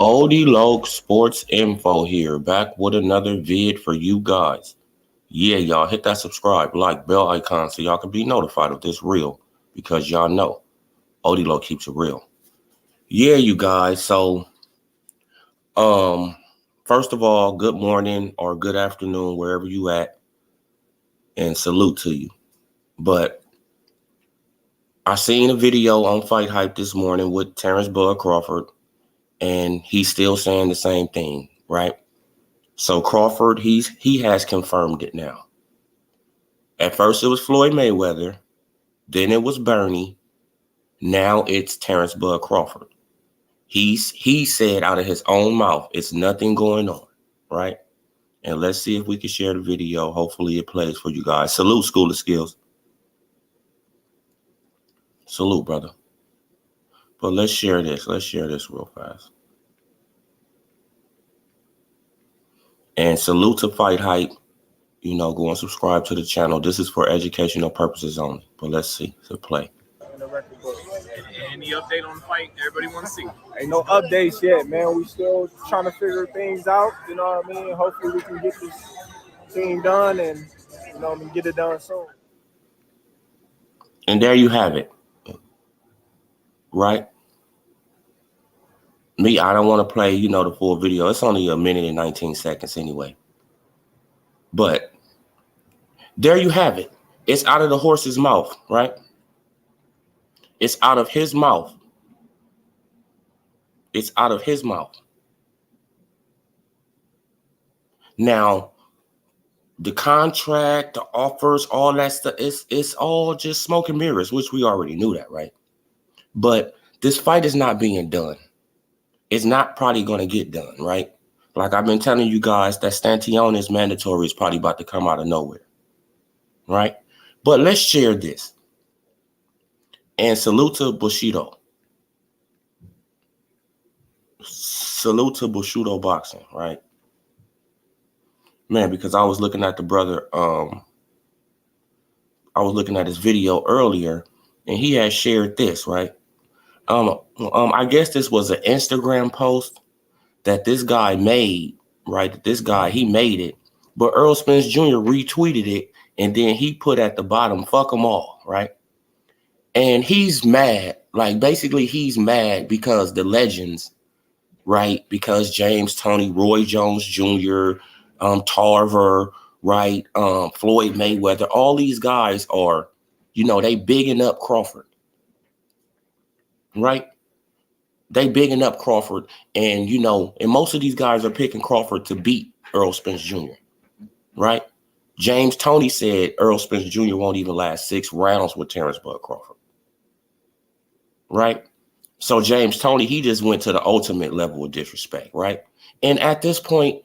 Odie Loke Sports Info here, back with another vid for you guys. Yeah, y'all hit that subscribe, like, bell icon so y'all can be notified of this reel because y'all know Odie Loke keeps it real. Yeah, you guys. So, first of all, good morning or good afternoon wherever you at, and salute to you. But I seen a video on Fight Hype this morning with Terrence Bud Crawford, and he's still saying the same thing, right? So Crawford, he has confirmed it now. At first it was Floyd Mayweather, then it was Bernie, now it's Terrence Bud Crawford. He said out of his own mouth, it's nothing going on, right? And let's see if we can share the video. Hopefully it plays for you guys. Salute, School of Skills. Salute, brother. But let's share this. Let's share this real fast. And salute to Fight Hype. Go and subscribe to the channel. This is for educational purposes only. But let's see. So play. In the record book. Any update on the fight? Everybody want to see. Ain't no updates yet, man. We still trying to figure things out. You know what I mean? Hopefully we can get this team done and get it done soon. And there you have it. Right? Me, I don't want to play, the full video. It's only a minute and 19 seconds anyway. But there you have it. It's out of the horse's mouth, right? It's out of his mouth. It's out of his mouth. Now, the contract, the offers, all that stuff, it's all just smoke and mirrors, which we already knew that, right? But this fight is not being done. It's not probably going to get done, right? Like I've been telling you guys, that Stantione is mandatory is probably about to come out of nowhere, right? But let's share this. And salute to Bushido. Salute to Bushido Boxing, right? Man, because I was looking at the brother, I was looking at his video earlier, and he had shared this, right? I guess this was an Instagram post that this guy made, right? This guy, he made it, but Earl Spence Jr. retweeted it, and then he put at the bottom, fuck them all, right? And he's mad. Like, basically, he's mad because the legends, right? Because James, Tony, Roy Jones Jr., Tarver, right? Floyd Mayweather, all these guys are, they bigging up Crawford, right? They bigging up Crawford. And, and most of these guys are picking Crawford to beat Earl Spence Jr., right? James Tony said Earl Spence Jr. won't even last 6 rounds with Terrence Bud Crawford. Right? So James Tony, he just went to the ultimate level of disrespect, right? And at this point,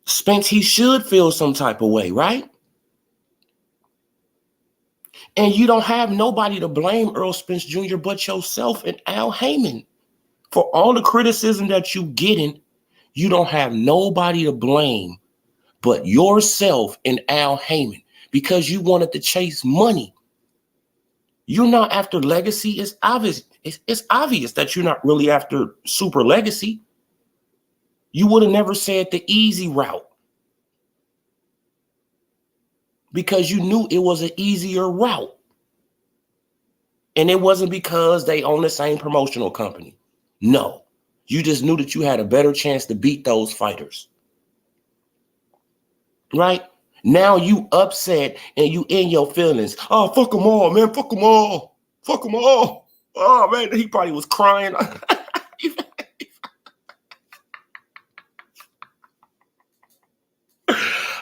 Spence, he should feel some type of way, right? And you don't have nobody to blame Earl Spence Jr. but yourself and Al Heyman. For all the criticism that you getting, you don't have nobody to blame but yourself and Al Heyman because you wanted to chase money. You're not after legacy. It's obvious. It's obvious that you're not really after super legacy. You would have never said the easy route because you knew it was an easier route. And it wasn't because they own the same promotional company. No, you just knew that you had a better chance to beat those fighters. Right? Now you upset and you in your feelings. Oh, fuck them all, man. Fuck them all. Fuck them all. Oh, man, he probably was crying.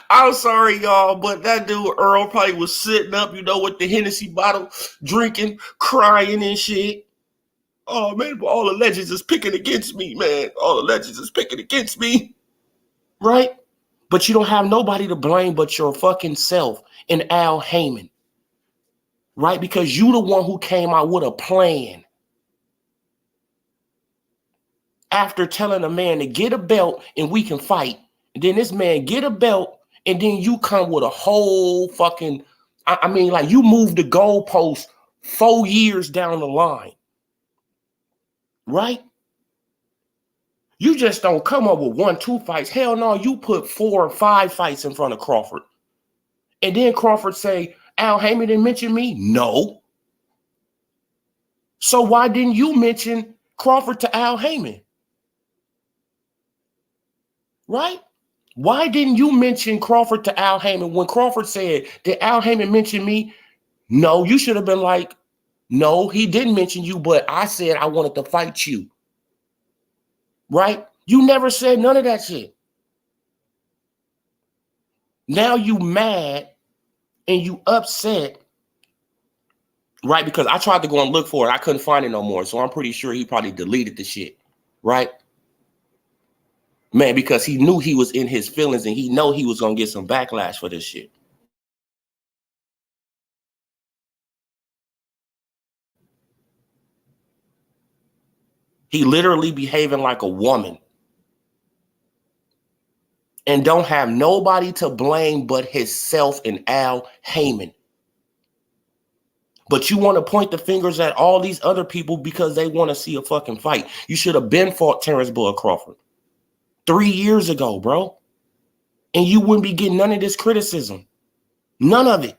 I'm sorry, y'all, but that dude Earl probably was sitting up, with the Hennessy bottle, drinking, crying and shit. Oh, man, but all the legends is picking against me, man. All the legends is picking against me. Right? But you don't have nobody to blame but your fucking self and Al Heyman. Right? Because you the one who came out with a plan. After telling a man to get a belt and we can fight. And then this man get a belt and then you come with a whole fucking, like you moved the goalpost 4 years down the line. Right? You just don't come up with 1-2 fights. Hell no, you put 4 or 5 fights in front of Crawford. And then Crawford say, Al Haymon didn't mention me? No. So why didn't you mention Crawford to Al Haymon? Right? Why didn't you mention Crawford to Al Haymon when Crawford said, did Al Haymon mention me? No, you should have been like, no, he didn't mention you, but I said I wanted to fight you. Right? You never said none of that shit. Now you mad and you upset, right? Because I tried to go and look for it. I couldn't find it no more. So I'm pretty sure he probably deleted the shit, right? Man, because he knew he was in his feelings and he know he was going to get some backlash for this shit. He literally behaving like a woman and don't have nobody to blame but himself and Al Haymon. But you want to point the fingers at all these other people because they want to see a fucking fight. You should have been fought Terrence Bud Crawford 3 years ago, bro. And you wouldn't be getting none of this criticism. None of it.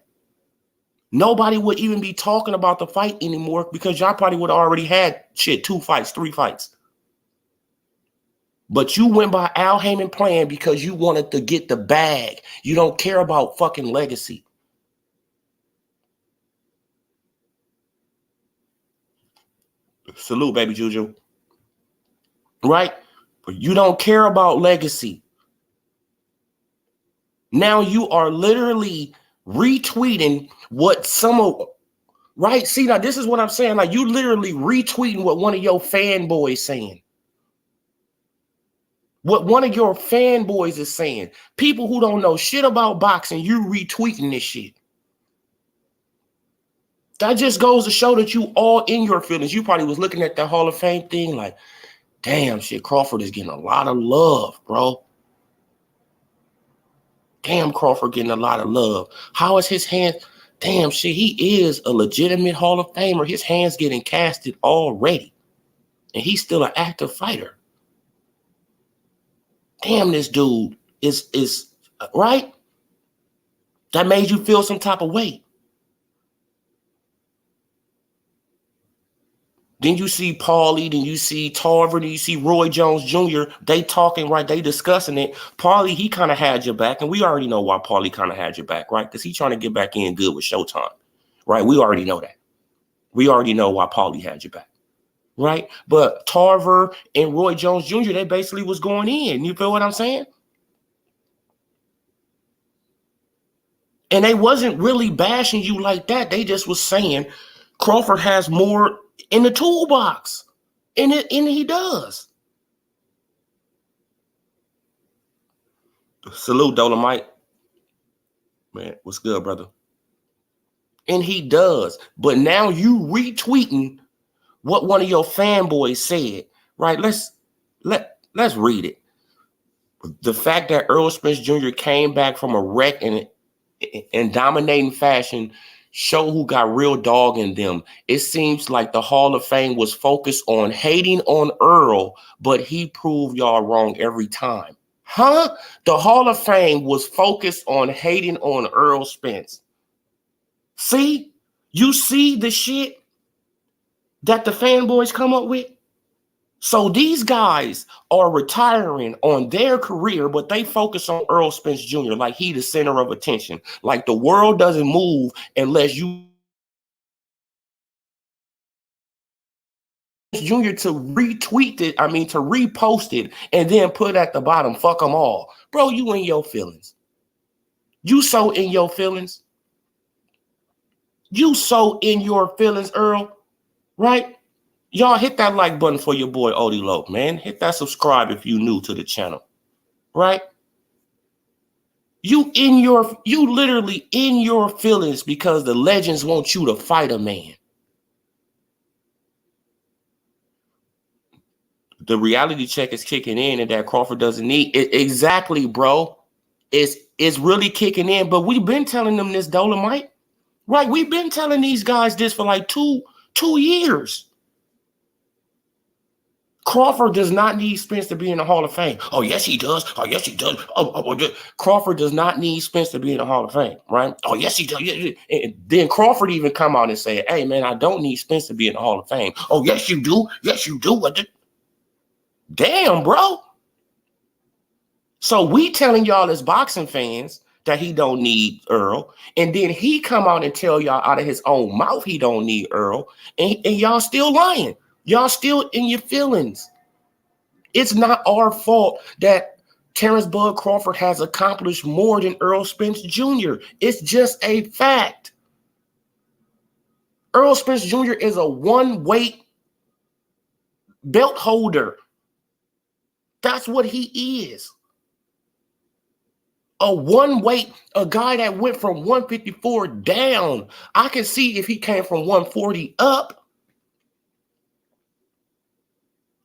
Nobody would even be talking about the fight anymore because y'all probably would have already had 2 fights, 3 fights. But you went by Al Haymon plan because you wanted to get the bag. You don't care about fucking legacy. Salute, baby Juju. Right? But you don't care about legacy. Now you are literally retweeting what some of, right? See, now this is what I'm saying. Like you literally retweeting what one of your fanboys saying. What one of your fanboys is saying. People who don't know shit about boxing, you retweeting this shit. That just goes to show that you all in your feelings. You probably was looking at that Hall of Fame thing like, damn, shit, Crawford is getting a lot of love, bro. Damn, Crawford getting a lot of love. How is his hand? Damn, shit, he is a legitimate Hall of Famer. His hand's getting casted already. And he's still an active fighter. Damn, this dude is right? That made you feel some type of way. Then you see Paulie, then you see Tarver, then you see Roy Jones Jr. They talking, right? They discussing it. Paulie, he kind of had your back, and we already know why Paulie kind of had your back, right? Because he's trying to get back in good with Showtime, right? We already know that. We already know why Paulie had your back, right? But Tarver and Roy Jones Jr., they basically was going in. You feel what I'm saying? And they wasn't really bashing you like that. They just was saying Crawford has more in the toolbox. And he does. Salute, Dolomite. Man, what's good, brother? And he does. But now you retweeting what one of your fanboys said, right? Let's read it. The fact that Earl Spence Jr. came back from a wreck in dominating fashion show who got real dog in them. It seems like the Hall of Fame was focused on hating on Earl, but he proved y'all wrong every time. Huh? The Hall of Fame was focused on hating on Earl Spence. See? You see the shit that the fanboys come up with? So these guys are retiring on their career, but they focus on Earl Spence Jr. like he the center of attention. Like the world doesn't move unless you Jr. to retweet it, to repost it and then put at the bottom, fuck them all. Bro, you in your feelings. You so in your feelings. You so in your feelings, Earl, right? Y'all hit that like button for your boy Odie Loke, man. Hit that subscribe if you new to the channel, right? You literally in your feelings because the legends want you to fight a man. The reality check is kicking in and that Crawford doesn't need it. Exactly, bro. It's really kicking in, but we've been telling them this, Dolomite, right? We've been telling these guys this for like two years. Crawford does not need Spence to be in the Hall of Fame. Oh, yes, he does. Oh, yes, he does. Crawford does not need Spence to be in the Hall of Fame, right? Oh, yes, he does. And then Crawford even come out and say, hey, man, I don't need Spence to be in the Hall of Fame. Oh, yes, you do. Yes, you do. Damn, bro. So we telling y'all as boxing fans that he don't need Earl, and then he come out and tell y'all out of his own mouth he don't need Earl, and y'all still lying. Y'all still in your feelings. It's not our fault that Terrence Bud Crawford has accomplished more than Earl Spence Jr. It's just a fact. Earl Spence Jr. is a one-weight belt holder. That's what he is. A one-weight, a guy that went from 154 down. I can see if he came from 140 up.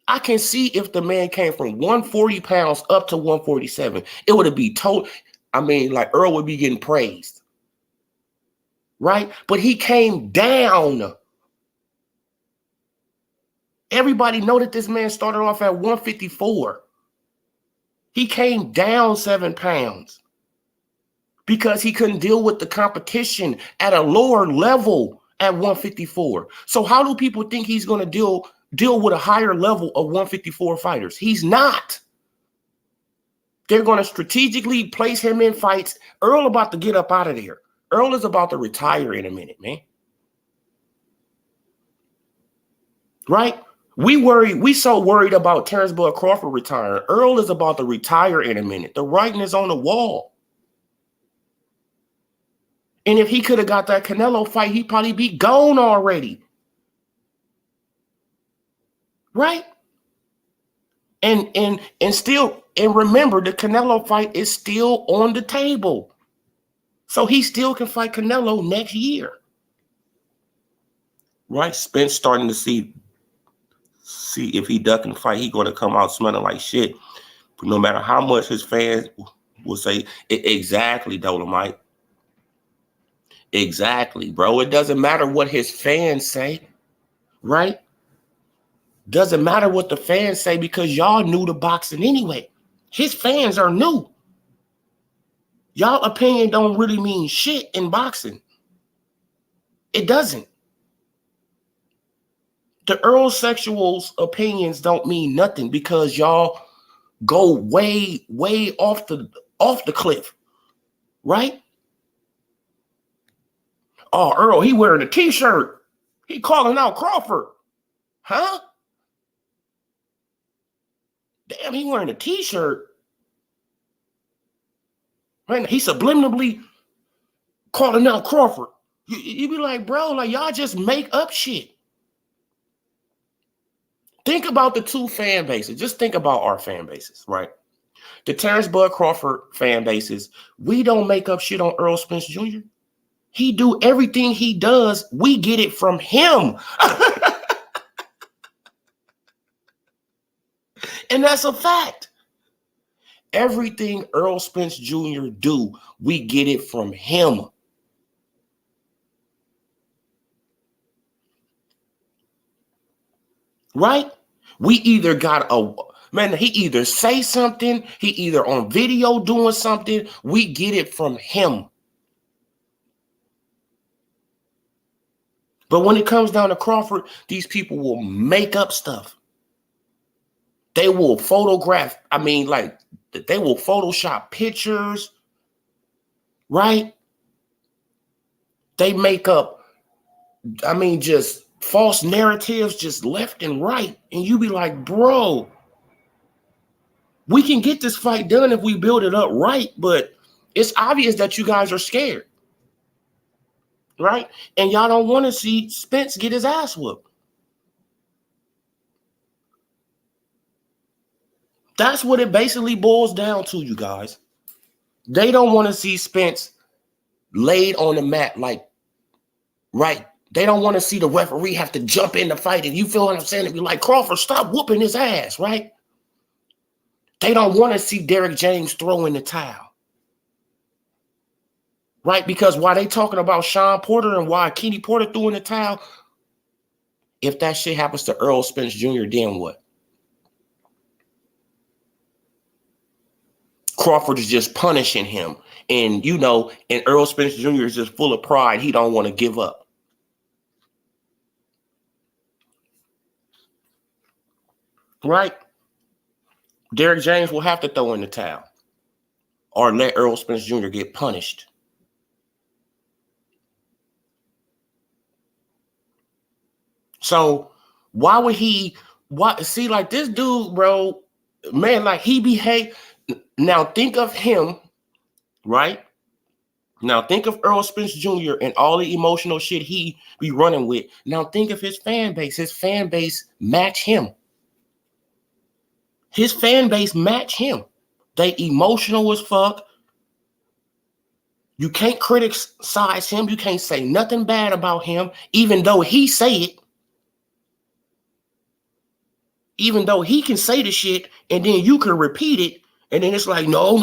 I can see if the man came from 140 pounds up to 147. It would be told. I mean, like Earl would be getting praised. Right? But he came down. Everybody know that this man started off at 154. He came down 7 pounds because he couldn't deal with the competition at a lower level at 154. So how do people think he's going to deal with a higher level of 154 fighters? He's not. They're going to strategically place him in fights. Earl about to get up out of there. Earl is about to retire in a minute, man. Right? We so worried about Terrence Bud Crawford retiring. Earl is about to retire in a minute. The writing is on the wall. And if he could have got that Canelo fight, he'd probably be gone already. Right? And remember, the Canelo fight is still on the table. So he still can fight Canelo next year. Right? Spence starting to see if he ducking the fight, he's going to come out smelling like shit. But no matter how much his fans will say, exactly, Dolomite. Exactly, bro. It doesn't matter what his fans say, right? Doesn't matter what the fans say because y'all new to boxing anyway. His fans are new. Y'all opinion don't really mean shit in boxing. It doesn't. The Earl Sexuals opinions don't mean nothing because y'all go way, way off the cliff, right? Oh, Earl, he wearing a t-shirt. He calling out Crawford. Huh? Damn, he wearing a t-shirt. Right? He subliminally calling out Crawford. You be like, bro, like y'all just make up shit. Think about the two fan bases. Just think about our fan bases, right? The Terrence Bud Crawford fan bases, we don't make up shit on Earl Spence Jr. He do everything he does. We get it from him. And that's a fact. Everything Earl Spence Jr. do, we get it from him. Right? We either got he either say something, he either on video doing something, we get it from him. But when it comes down to Crawford, these people will make up stuff. They will photograph, they will Photoshop pictures, right? They make up, just false narratives just left and right. And you be like, bro, we can get this fight done if we build it up right, but it's obvious that you guys are scared. Right? And y'all don't want to see Spence get his ass whooped. That's what it basically boils down to, you guys. They don't want to see Spence laid on the mat right? They don't want to see the referee have to jump in the fight. And you feel what I'm saying? And be like, Crawford, stop whooping his ass, right? They don't want to see Derrick James throw in the towel. Right? Because while they talking about Sean Porter and why Kenny Porter threw in the towel, if that shit happens to Earl Spence Jr., then what? Crawford is just punishing him. And, you know, and Earl Spence Jr. is just full of pride. He don't want to give up. Right? Derrick James will have to throw in the towel or let Earl Spence Jr. get punished. So why would he, see, like this dude, bro, man, like he behave. Now think of him, right? Now think of Earl Spence Jr. and all the emotional shit he be running with. Now think of his fan base. His fan base match him. His fan base match him. They emotional as fuck. You can't criticize him. You can't say nothing bad about him, even though he say it. Even though he can say the shit and then you can repeat it. And then it's like, no.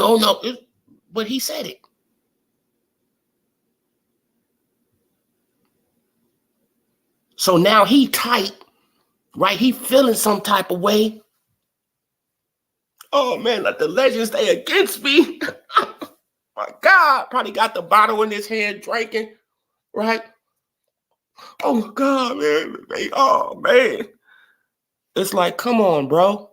But he said it. So now he tight, right? He feeling some type of way. Oh man, let the legends stay against me. My God, probably got the bottle in his hand drinking, right? Oh my God, man. Oh man. It's like, come on, bro.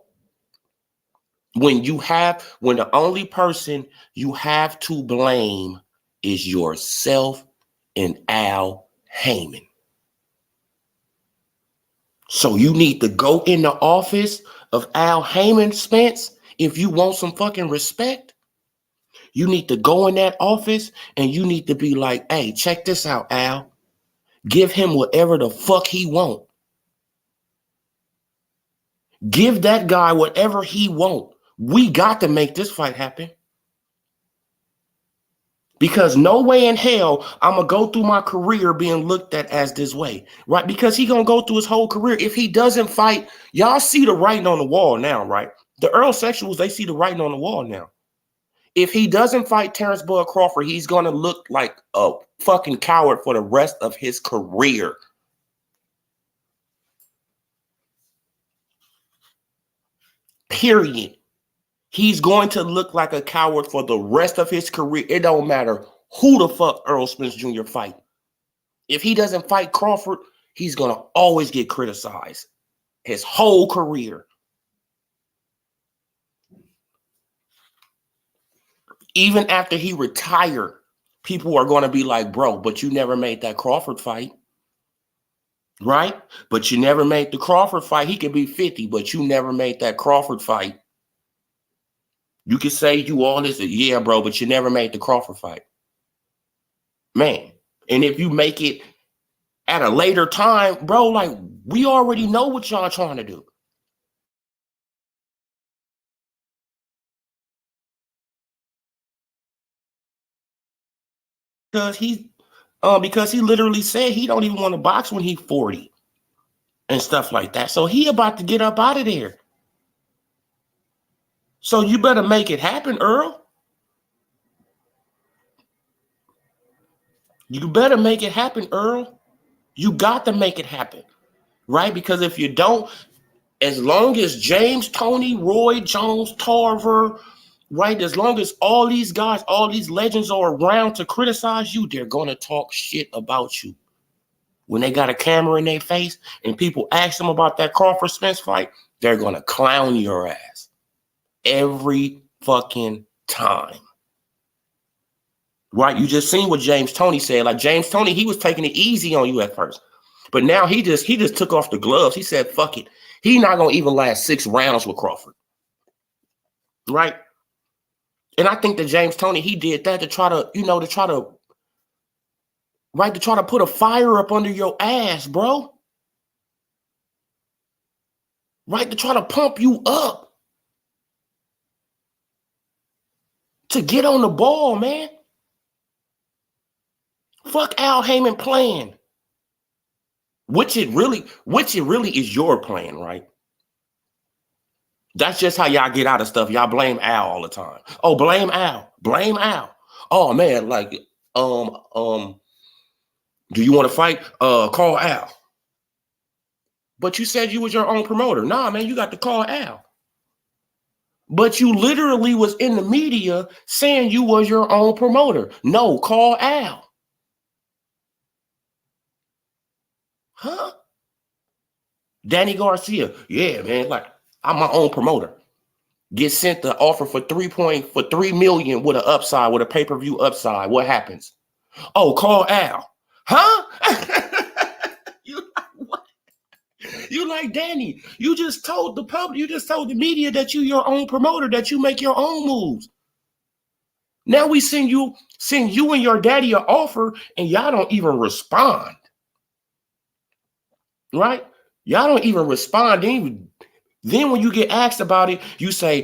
When the only person you have to blame is yourself and Al Heyman. So you need to go in the office of Al Heyman, Spence, if you want some fucking respect. You need to go in that office and you need to be like, hey, check this out, Al. Give him whatever the fuck he want. Give that guy whatever he want. We got to make this fight happen. Because no way in hell I'm going to go through my career being looked at as this way, right? Because he going to go through his whole career. If he doesn't fight, y'all see the writing on the wall now, right? The Earl sexuals, they see the writing on the wall now. If he doesn't fight Terrence Bud Crawford, he's going to look like a fucking coward for the rest of his career. Period. He's going to look like a coward for the rest of his career. It don't matter who the fuck Earl Spence Jr. fight. If he doesn't fight Crawford, he's going to always get criticized his whole career. Even after he retired, people are going to be like, bro, but you never made that Crawford fight. Right? But you never made the Crawford fight. He could be 50, but you never made that Crawford fight. You could say you all this, yeah, bro, but you never made the Crawford fight. Man. And if you make it at a later time, bro, like we already know what y'all trying to do. Because he literally said he don't even want to box when he's 40 and stuff like that. So he about to get up out of there. So you better make it happen, Earl. You better make it happen, Earl. You got to make it happen, right? Because if you don't, as long as James, Tony, Roy Jones, Tarver, right, as long as all these guys, all these legends are around to criticize you, they're going to talk shit about you. When they got a camera in their face and people ask them about that Crawford Spence fight, they're going to clown your ass every fucking time. Right? You just seen what James Toney said. Like James Toney, he was taking it easy on you at first. But now he just took off the gloves. He said, fuck it. He's not going to even last 6 rounds with Crawford. Right? And I think that James Toney, he did that to try to put a fire up under your ass, bro. Right? To try to pump you up. To get on the ball, man. Fuck Al Heyman plan. Which it really is your plan, right? That's just how y'all get out of stuff. Y'all blame Al all the time. Oh, blame Al. Blame Al. Oh man, like, do you want to fight? Call Al. But you said you was your own promoter. Nah, man, you got to call Al. But you literally was in the media saying you was your own promoter. No, call Al. Huh? Danny Garcia. Yeah, man. Like, I'm my own promoter. Get sent the offer for $3 million with an upside, with a pay-per-view upside. What happens? Oh, call Al. Huh? You like what? You like, Danny, you just told the public, you just told the media that you your own promoter, that you make your own moves. Now we send you and your daddy an offer and y'all don't even respond. Right? Y'all don't even respond. Then when you get asked about it, you say,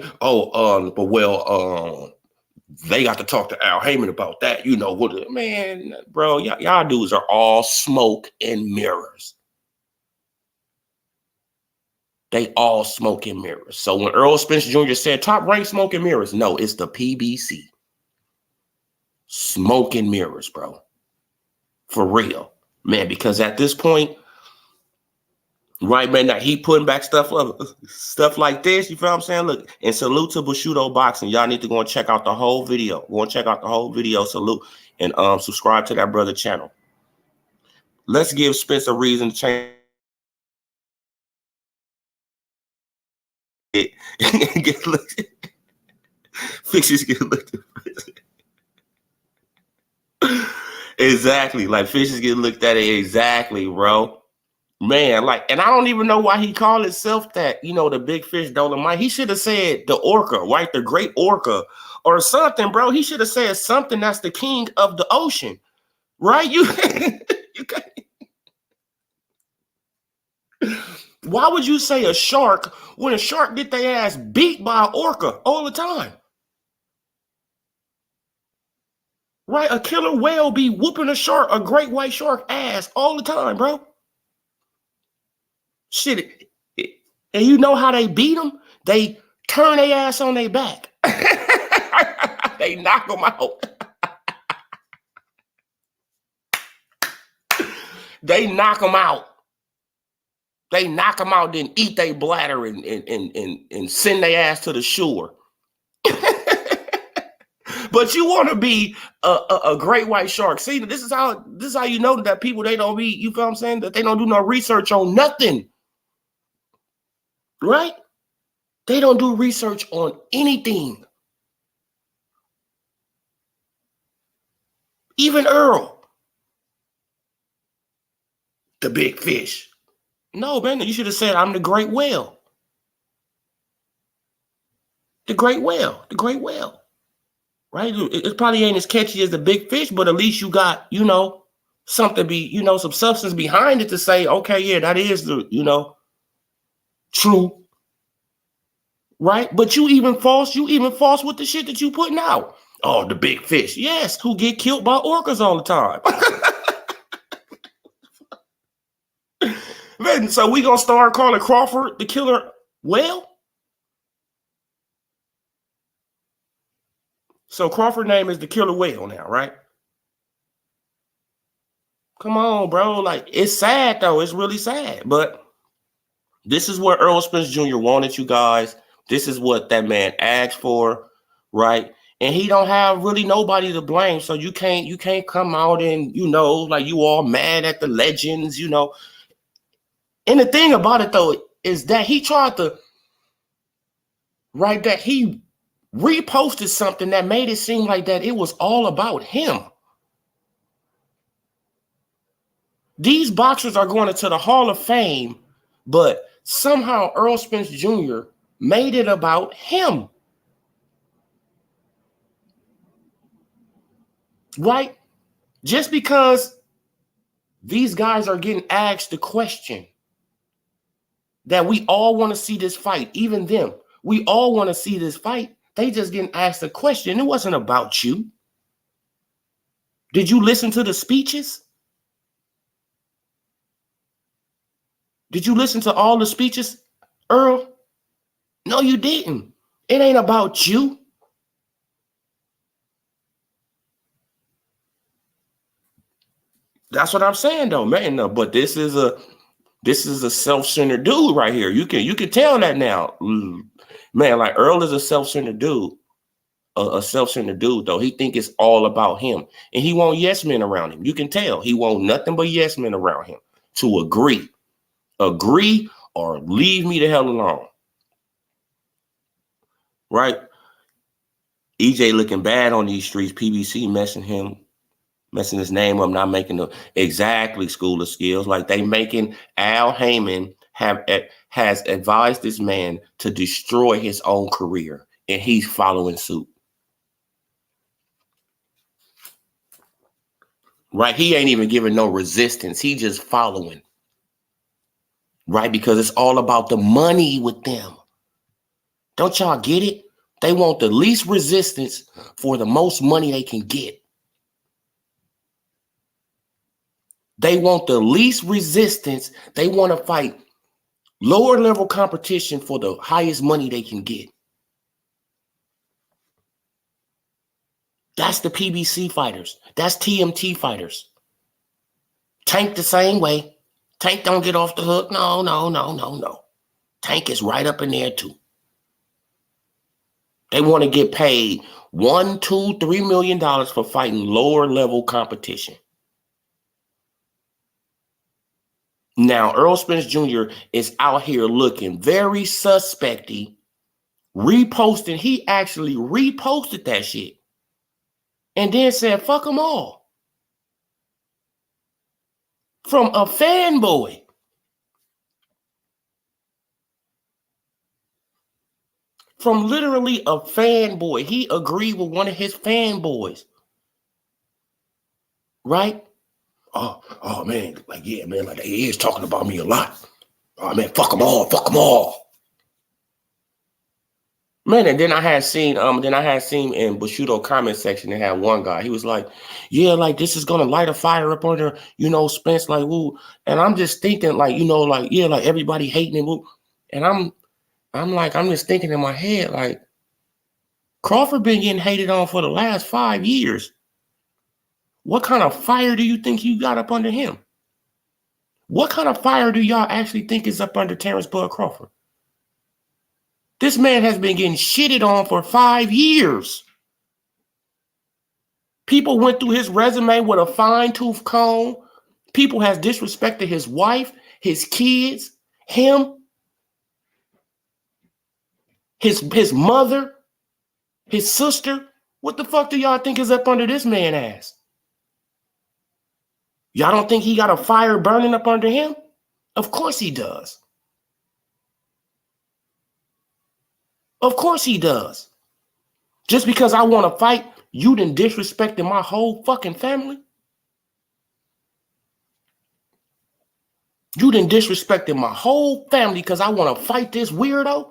they got to talk to Al Heyman about that. You know what, man, bro, y'all dudes are all smoke and mirrors. They all smoke and mirrors. So when Earl Spence Jr. said top rank smoke and mirrors, no, it's the PBC. Smoke and mirrors, bro. For real. Man, because at this point, right, man, that he putting back stuff like this, you feel what I'm saying? Look, and salute to Bushido Boxing. Y'all need to go and check out the whole video. Go and check out the whole video. Salute and subscribe to that brother channel. Let's give Spence a reason to change it. Get looked. Fishes get looked at. Exactly. Like fishes get looked at it. Exactly, bro. Man, like, and I don't even know why he called himself that, you know, the big fish Dolomite. He should have said the orca, right? The great orca or something, bro. He should have said something that's the king of the ocean, right? You can't. Why would you say a shark when a shark get their ass beat by an orca all the time? Right? A killer whale be whooping a great white shark ass all the time, bro. Shit. And you know how they beat them? They turn their ass on their back. They knock them out. They knock them out. They knock them out, then eat their bladder and send their ass to the shore. But you want to be a great white shark. See, this is how you know that people, they don't be, you feel what I'm saying? That they don't do no research on nothing. Right? They don't do research on anything. Even Earl. The big fish. No, man, you should have said, I'm the great whale. The great whale. The great whale. Right? It probably ain't as catchy as the big fish, but at least you got, you know, something some substance behind it to say, okay, yeah, that is the, true. Right? But you even false with the shit that you putting out. Oh, the big fish. Yes, who get killed by orcas all the time. Man, so we gonna start calling Crawford the killer whale? So Crawford's name is the killer whale now, right? Come on, bro. Like, it's sad though. It's really sad. But this is what Earl Spence Jr. wanted, you guys. This is what that man asked for, right? And he don't have really nobody to blame. So you can't come out and, like you all mad at the legends, And the thing about it though is that he tried to, right, that he reposted something that made it seem like that it was all about him. These boxers are going into the Hall of Fame, but somehow Earl Spence Jr. made it about him. Right? Just because these guys are getting asked the question that we all want to see this fight, even them. We all want to see this fight. They just getting asked a question. It wasn't about you. Did you listen to the speeches? Did you listen to all the speeches, Earl? No, you didn't. It ain't about you. That's what I'm saying, though, man. No, but this is a self-centered dude right here. You can tell that now. Man, like Earl is a self-centered dude. A self-centered dude, though. He think it's all about him. And he want yes men around him. You can tell. He want nothing but yes men around him to agree. Agree or leave me the hell alone. Right? EJ looking bad on these streets. PBC messing his name up, not making the exactly school of skills. Like they making Al Heyman has advised this man to destroy his own career, and he's following suit. Right? He ain't even giving no resistance. He just following. Right? Because it's all about the money with them. Don't y'all get it? They want the least resistance for the most money they can get. They want the least resistance. They want to fight lower level competition for the highest money they can get. That's the PBC fighters. That's TMT fighters. Tank the same way. Tank don't get off the hook. No. Tank is right up in there too. They want to get paid $1, $2, $3 million for fighting lower level competition. Now, Earl Spence Jr. is out here looking very suspecty, reposting. He actually reposted that shit and then said, fuck them all. From a fanboy. From literally a fanboy. He agreed with one of his fanboys. Right? Oh man, like, yeah, man, like they is talking about me a lot. Oh man, fuck them all. Man, and then I had seen in Bushido comment section, they had one guy, he was like, yeah, like this is gonna light a fire up under, Spence, like, woo. And I'm just thinking, like, like, yeah, like everybody hating him, woo. And I'm just thinking in my head, like, Crawford been getting hated on for the last 5 years. What kind of fire do you think you got up under him? What kind of fire do y'all actually think is up under Terrence Bud Crawford? This man has been getting shitted on for 5 years. People went through his resume with a fine-tooth comb. People has disrespected his wife, his kids, him, his mother, his sister. What the fuck do y'all think is up under this man's ass? Y'all don't think he got a fire burning up under him? Of course he does. Of course he does. Just because I want to fight, you done disrespected my whole fucking family? You done disrespected my whole family because I want to fight this weirdo?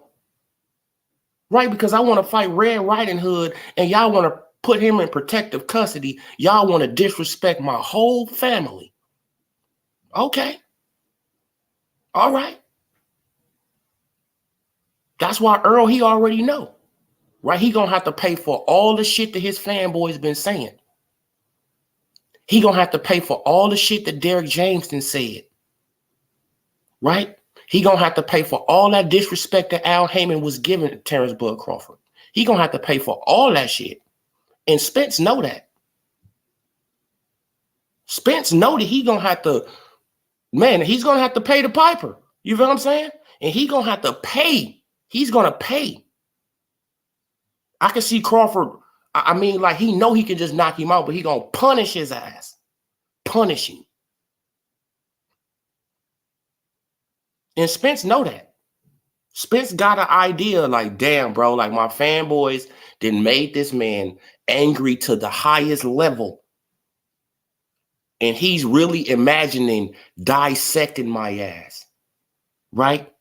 Right? Because I want to fight Red Riding Hood and y'all want to put him in protective custody. Y'all want to disrespect my whole family. Okay. All right. That's why Earl, he already know. Right? He gonna have to pay for all the shit that his fanboys been saying. He gonna have to pay for all the shit that Derek Jameson said. Right? He gonna have to pay for all that disrespect that Al Heyman was giving to Terrence Bud Crawford. He gonna have to pay for all that shit. And Spence know that. Spence know that he gonna have to, man, he's gonna have to pay the piper. You feel what I'm saying? And he gonna have to pay. He's gonna pay. I can see Crawford, I mean, like he know he can just knock him out, but he gonna punish his ass. Punish him. And Spence know that. Spence got an idea like, damn, bro, like my fanboys done made this man angry to the highest level. And he's really imagining dissecting my ass. Right?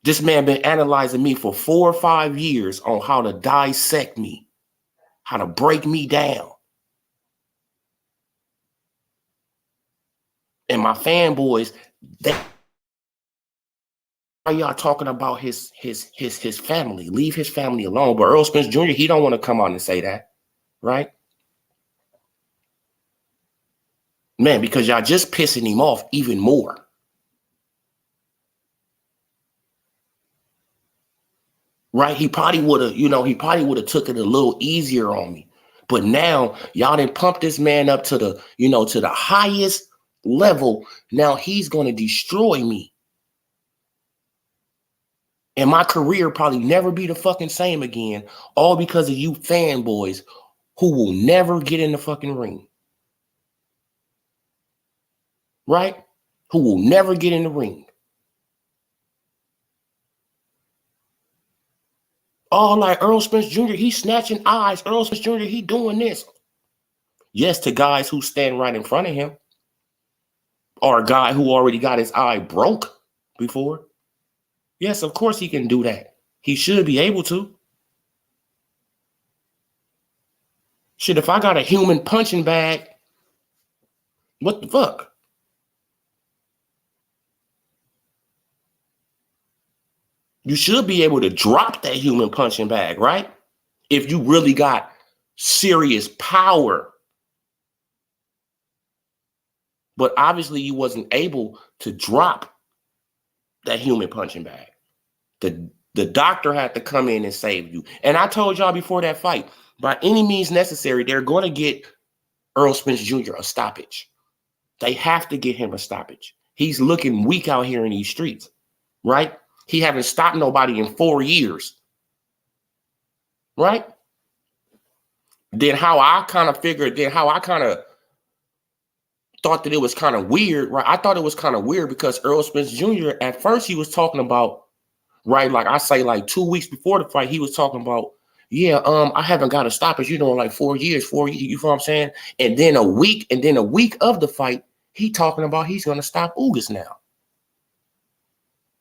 This man been analyzing me for 4 or 5 years on how to dissect me, how to break me down. And my fanboys, why y'all talking about his family? Leave his family alone. But Earl Spence Jr., he don't want to come out and say that, right? Man, because y'all just pissing him off even more. right? He probably would have, took it a little easier on me. But now y'all didn't pump this man up to the, to the highest level. Now he's going to destroy me. And my career probably never be the fucking same again, all because of you fanboys who will never get in the fucking ring. Right? Who will never get in the ring. Oh, like Earl Spence Jr., he's snatching eyes. Earl Spence Jr., he doing this. Yes, to guys who stand right in front of him. Or a guy who already got his eye broke before. Yes, of course he can do that. He should be able to. Shit, if I got a human punching bag, what the fuck? You should be able to drop that human punching bag, right? If you really got serious power. But obviously you wasn't able to drop that human punching bag. The doctor had to come in and save you. And I told y'all before that fight, by any means necessary, they're going to get Earl Spence Jr. a stoppage. They have to get him a stoppage. He's looking weak out here in these streets, right? He haven't stopped nobody in 4 years, right? Then how I kind of thought that it was kind of weird, right? I thought it was kind of weird because Earl Spence Jr., at first he was talking about, right, like I say, like 2 weeks before the fight, he was talking about, yeah, I haven't got a stoppage, like 4 years, you know what I'm saying? And then a week of the fight, he talking about he's going to stop Ugas now.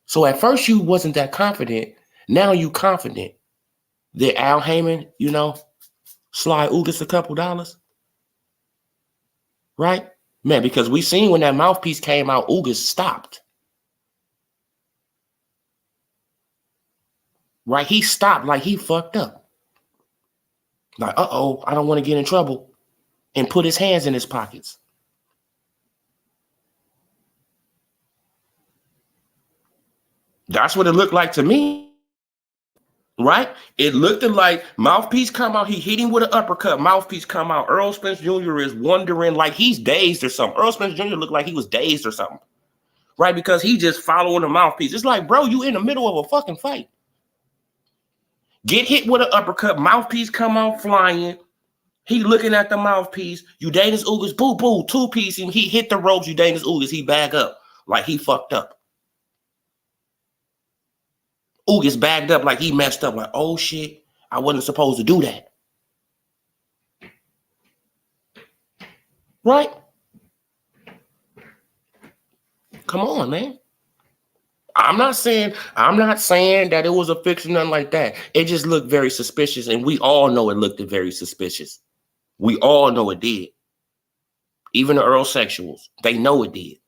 So at first you wasn't that confident. Now you confident that Al Heyman, slide Ugas a couple dollars. Right? Man, because we seen when that mouthpiece came out, Ugas stopped. Right? He stopped like he fucked up. Like, uh-oh, I don't want to get in trouble. And put his hands in his pockets. That's what it looked like to me. Right? It looked like mouthpiece come out. He hit him with an uppercut. Mouthpiece come out. Earl Spence Jr. is wondering like he's dazed or something. Earl Spence Jr. looked like he was dazed or something. Right? Because he just following the mouthpiece. It's like, bro, you in the middle of a fucking fight. Get hit with an uppercut. Mouthpiece come out flying. He looking at the mouthpiece. Eudanis Ugas, boo, boo, two-piece him. He hit the ropes. Eudanis Ugas, he back up like he fucked up. Ugas bagged up like he messed up. Like, oh, shit, I wasn't supposed to do that. Right? Come on, man. I'm not saying that it was a fix or nothing like that. It just looked very suspicious, and we all know it looked very suspicious. We all know it did. Even the Earl sexuals, they know it did.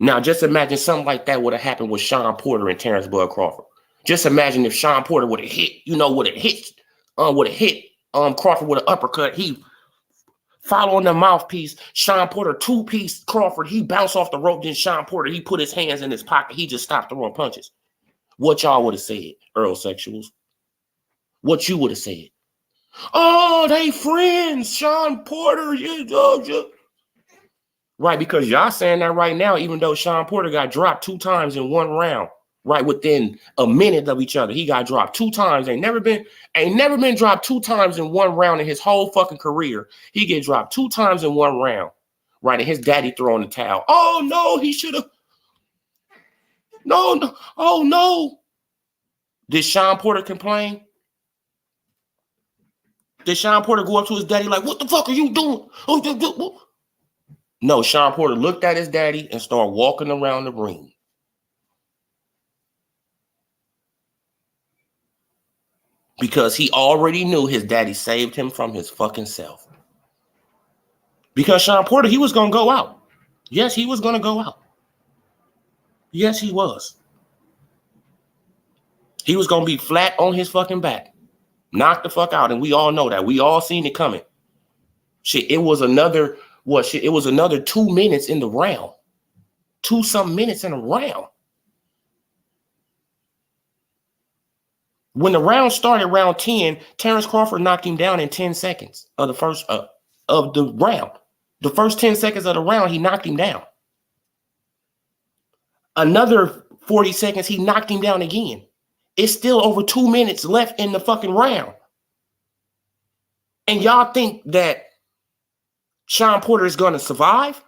Now, just imagine something like that would have happened with Sean Porter and Terrence Bud Crawford. Just imagine if Sean Porter would have hit, Crawford with an uppercut. He following the mouthpiece. Sean Porter, two-piece Crawford. He bounced off the rope. Then Sean Porter, he put his hands in his pocket. He just stopped throwing punches. What y'all would have said, Earl sexuals? What you would have said? Oh, they friends, Sean Porter. Right, because y'all saying that right now, even though Sean Porter got dropped 2 times in 1 round, right within a minute of each other. He got dropped 2 times. Ain't never been dropped 2 times in 1 round in his whole fucking career. He get dropped 2 times in 1 round. Right, and his daddy throwing the towel. Oh no, he should have. No, oh no. Did Sean Porter complain? Did Sean Porter go up to his daddy like, what the fuck are you doing? No, Sean Porter looked at his daddy and started walking around the ring. Because he already knew his daddy saved him from his fucking self. Because Sean Porter, he was going to go out. Yes, he was going to go out. Yes, he was. He was going to be flat on his fucking back. Knocked the fuck out. And we all know that. We all seen it coming. Shit, it was another 2 minutes in the round. 2-some minutes in a round. When the round started, round 10, Terrence Crawford knocked him down in 10 seconds of the first of the round. The first 10 seconds of the round, he knocked him down. Another 40 seconds, he knocked him down again. It's still over 2 minutes left in the fucking round. And y'all think that Sean Porter is going to survive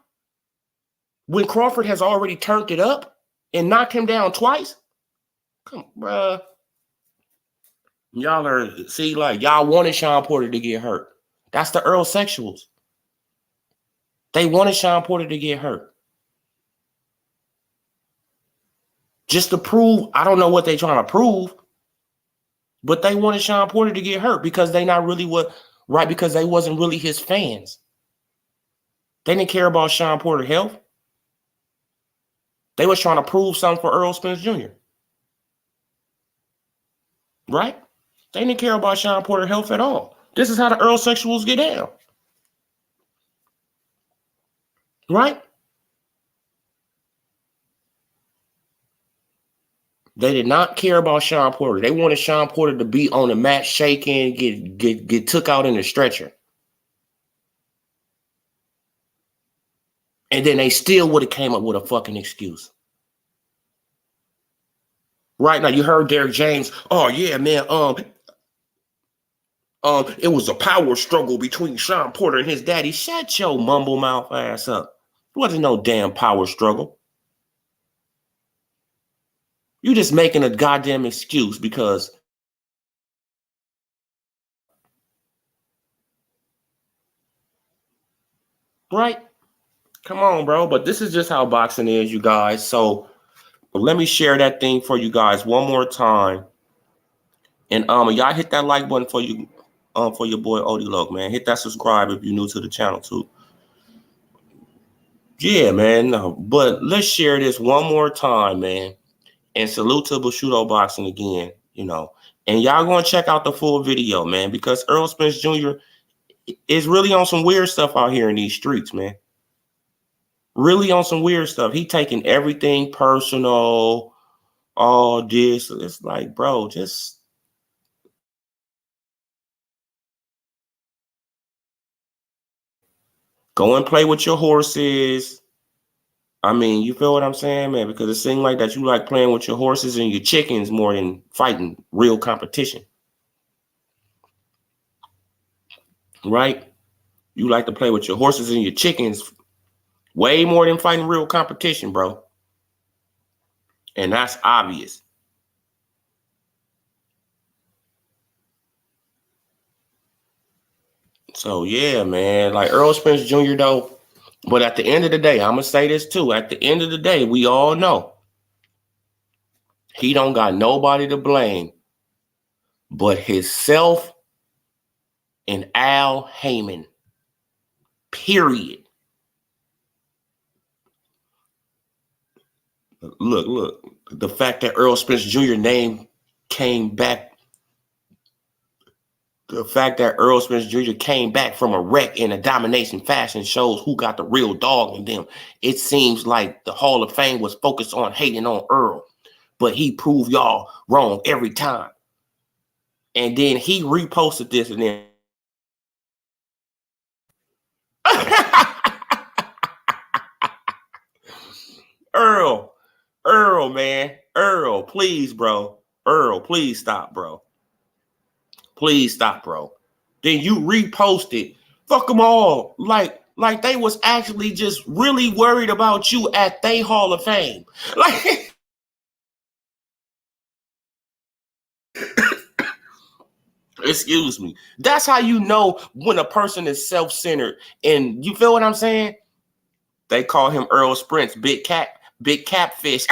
when Crawford has already turned it up and knocked him down twice? Come on, bruh. Y'all are, see, like, y'all wanted Sean Porter to get hurt. That's the Earl Sexuals. They wanted Sean Porter to get hurt. Just to prove, I don't know what they're trying to prove, but they wanted Sean Porter to get hurt because they not really right, because they wasn't really his fans. They didn't care about Sean Porter's health. They was trying to prove something for Earl Spence Jr. Right? They didn't care about Sean Porter's health at all. This is how the Earl Sexuals get down. Right? They did not care about Sean Porter. They wanted Sean Porter to be on the mat shaking, get took out in a stretcher. And then they still would have came up with a fucking excuse. Right now, you heard Derrick James. Oh yeah, man. It was a power struggle between Sean Porter and his daddy. Shut your mumble mouth ass up. It wasn't no damn power struggle. You just making a goddamn excuse because right? Come on, bro. But this is just how boxing is, you guys. So let me share that thing for you guys one more time. And y'all hit that like button for you, for your boy Odie Loke, man. Hit that subscribe if you're new to the channel too. Yeah, man. But let's share this one more time, man. And salute to Bushido Boxing again, you know. And y'all going to check out the full video, man, because Earl Spence Jr. is really on some weird stuff out here in these streets, man. Really on some weird stuff. He taking everything personal, all this. It's like, bro, just go and play with your horses. I mean, you feel what I'm saying, man? Because it seems like that you like playing with your horses and your chickens more than fighting real competition. Right? You like to play with your horses and your chickens way more than fighting real competition, bro. And that's obvious. So, yeah, man. Like Earl Spence Jr., though. But at the end of the day, I'm going to say this, too. At the end of the day, we all know he don't got nobody to blame but himself and Al Heyman. Period. Look. The fact that Earl Spence Jr. name came back. The fact that Earl Spence Jr. came back from a wreck in a domination fashion shows who got the real dog in them. It seems like the Hall of Fame was focused on hating on Earl, but he proved y'all wrong every time. And then he reposted this and then Earl, man. Earl, please, bro. Earl, please stop, bro. Please stop, bro. Then you reposted. Fuck them all. Like they was actually just really worried about you at they Hall of Fame. Like, excuse me. That's how you know when a person is self-centered. And you feel what I'm saying? They call him Earl Spence, big catfish.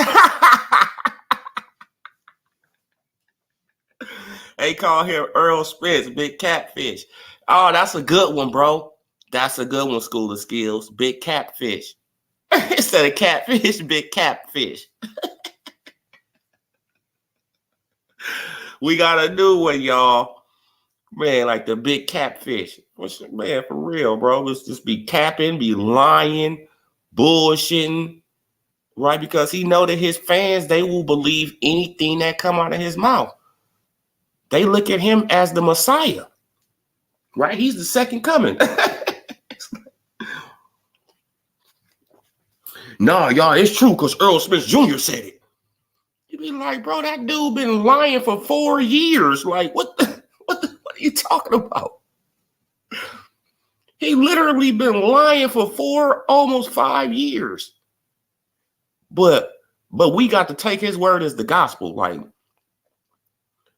They call him Earl Spence, big catfish. Oh, that's a good one, bro. That's a good one, School of Skills. Big catfish. Instead of catfish, big catfish. We got a new one, y'all. Man, like the big catfish. Man, for real, bro. Let's just be capping, be lying, bullshitting. Right? Because he know that his fans, they will believe anything that come out of his mouth. They look at him as the Messiah, right? He's the second coming. Nah, y'all, it's true because Earl Spence Jr. said it. You be like, bro, that dude been lying for 4 years. Like, what are you talking about? He literally been lying for 4, almost 5 years. But we got to take his word as the gospel. Like,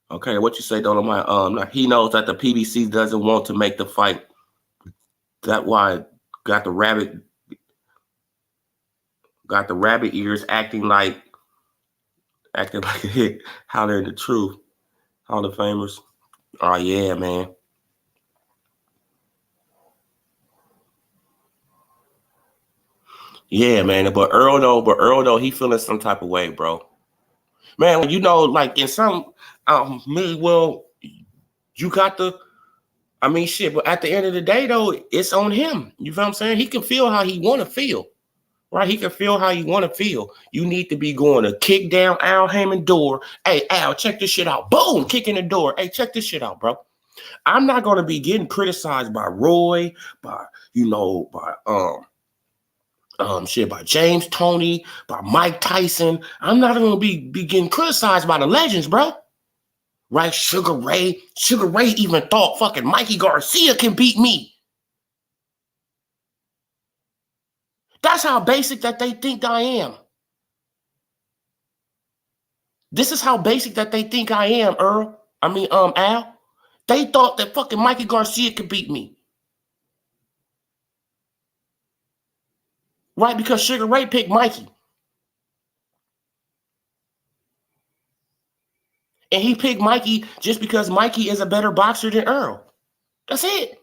okay, what you say, Dolomite? He knows that the PBC doesn't want to make the fight. That's why got the rabbit ears acting like hollering the truth. Hall of Famers. Oh yeah, man. Yeah, man. But Earl though, he feeling some type of way, bro. Man, you know, like in some well, you got the shit, but at the end of the day though, it's on him. You feel what I'm saying? He can feel how he want to feel. Right? He can feel how you want to feel. You need to be going to kick down Al Hammond door. Hey, Al, check this shit out. Boom, kicking the door. Hey, check this shit out, bro. I'm not going to be getting criticized by Roy, by James Toney, by Mike Tyson. I'm not going to be getting criticized by the legends, bro. Right? Sugar Ray even thought fucking Mikey Garcia can beat me. That's how basic that they think I am. This is how basic that they think I am, Al. They thought that fucking Mikey Garcia could beat me. Right? Because Sugar Ray picked Mikey. And he picked Mikey just because Mikey is a better boxer than Earl. That's it.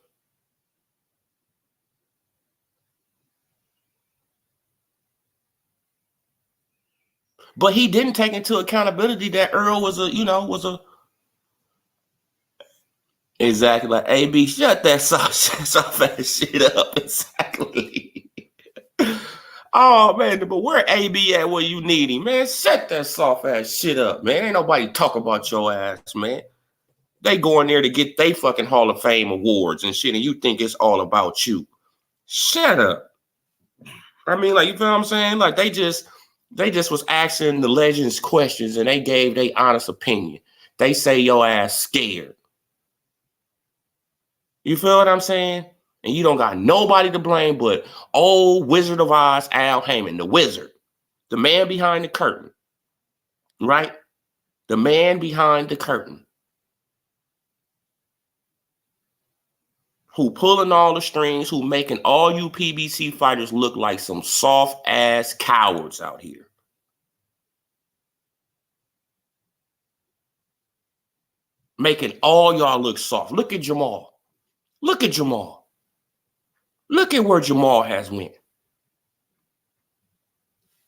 But he didn't take into accountability that Earl was exactly like AB. Shut that soft ass shit up. Exactly. Oh man, but where AB at where you need him, man? Shut that soft ass shit up, man. Ain't nobody talk about your ass, man. They go in there to get they fucking Hall of Fame awards and shit, and you think it's all about you. Shut up. I mean, like, you feel what I'm saying? Like, they just was asking the legends questions and they gave their honest opinion. They say your ass scared. You feel what I'm saying? And you don't got nobody to blame but old Wizard of Oz, Al Hammond, the wizard, the man behind the curtain, right? The man behind the curtain. Who pulling all the strings, who making all you PBC fighters look like some soft ass cowards out here. Making all y'all look soft. Look at Jamal. Look at Jamal. Look at where Jamal has went.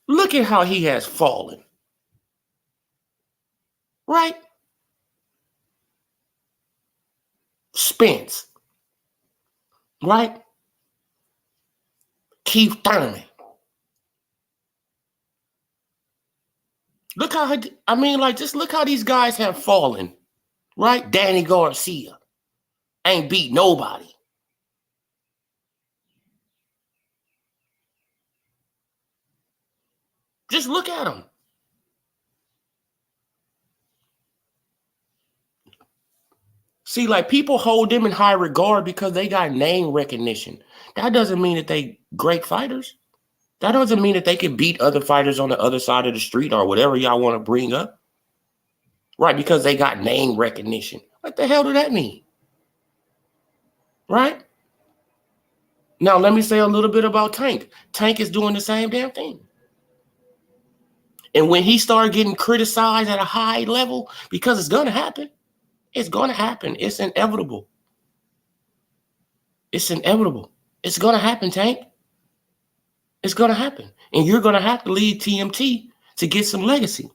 Look at how he has fallen. Right? Spence. Right? Keith Thurman. Look how, just look how these guys have fallen. Right? Danny Garcia. Ain't beat nobody. Just look at them. See, like, people hold them in high regard because they got name recognition. That doesn't mean that they great fighters. That doesn't mean that they can beat other fighters on the other side of the street or whatever y'all want to bring up. Right, because they got name recognition. What the hell do that mean? Right? Now, let me say a little bit about Tank. Tank is doing the same damn thing. And when he started getting criticized at a high level, because it's going to happen. It's going to happen. It's inevitable. It's inevitable. It's going to happen, Tank. It's going to happen. And you're going to have to leave TMT to get some legacy.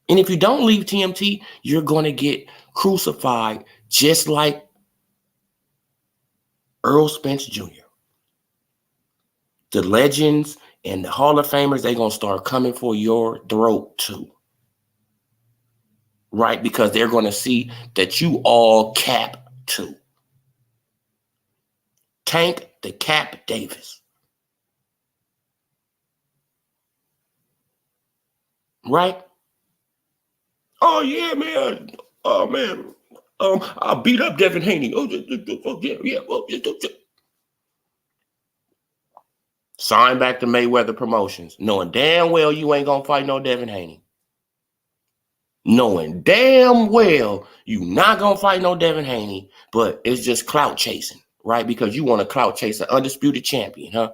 And if you don't leave TMT, you're going to get crucified just like Earl Spence Jr. The legends and the Hall of Famers, they're going to start coming for your throat too. right? Because they're going to see that you all cap too. Tank the Cap Davis. Right? Oh, yeah, man. Oh, man. I beat up Devin Haney. Oh, yeah. Sign back to Mayweather Promotions, knowing damn well you ain't gonna fight no Devin Haney. Knowing damn well you not gonna fight no Devin Haney, but it's just clout chasing, right? Because you want to clout chase an undisputed champion, huh?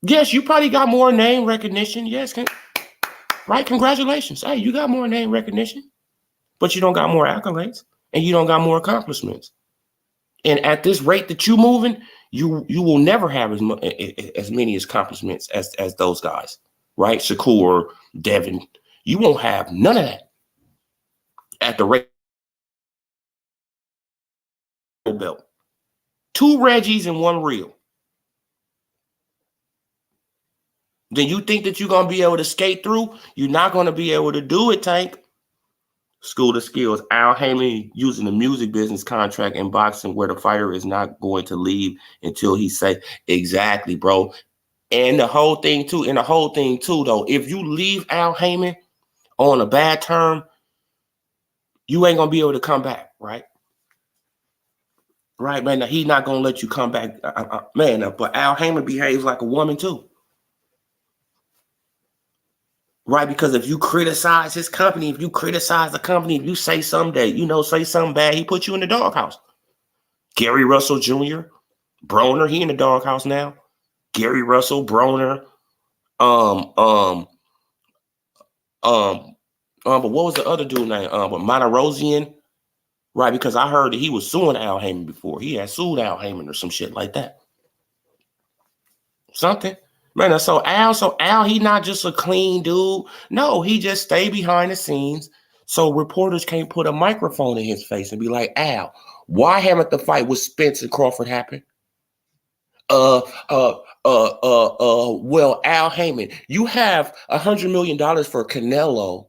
Yes, you probably got more name recognition. Yes, right? Congratulations. Hey, you got more name recognition, but you don't got more accolades and you don't got more accomplishments. And at this rate that you moving, you will never have as many accomplishments as those guys, right? Shakur, Devin, you won't have none of that at the rate belt. 2 Reggies and 1 Real. Then you think that you're gonna be able to skate through? You're not gonna be able to do it, Tank. School of Skills. Al Haymon using the music business contract in boxing where the fighter is not going to leave until he say exactly, bro. And the whole thing too, though, if you leave Al Haymon on a bad term, you ain't gonna be able to come back, right? Right, man. Now, he's not gonna let you come back, man. But Al Haymon behaves like a woman too, right? Because if you criticize his company, if you criticize the company, if you say something that say something bad, he put you in the doghouse. Gary Russell Jr., Broner, he in the doghouse now. Gary Russell, Broner, but what was the other dude name? But Monterosian, right? Because I heard that he was suing Al Haymon before. He had sued Al Haymon or some shit like that. Something. Man, so Al, he not just a clean dude. No, he just stay behind the scenes so reporters can't put a microphone in his face and be like, Al, why haven't the fight with Spence and Crawford happened? Well, Al Haymon, you have $100 million for Canelo.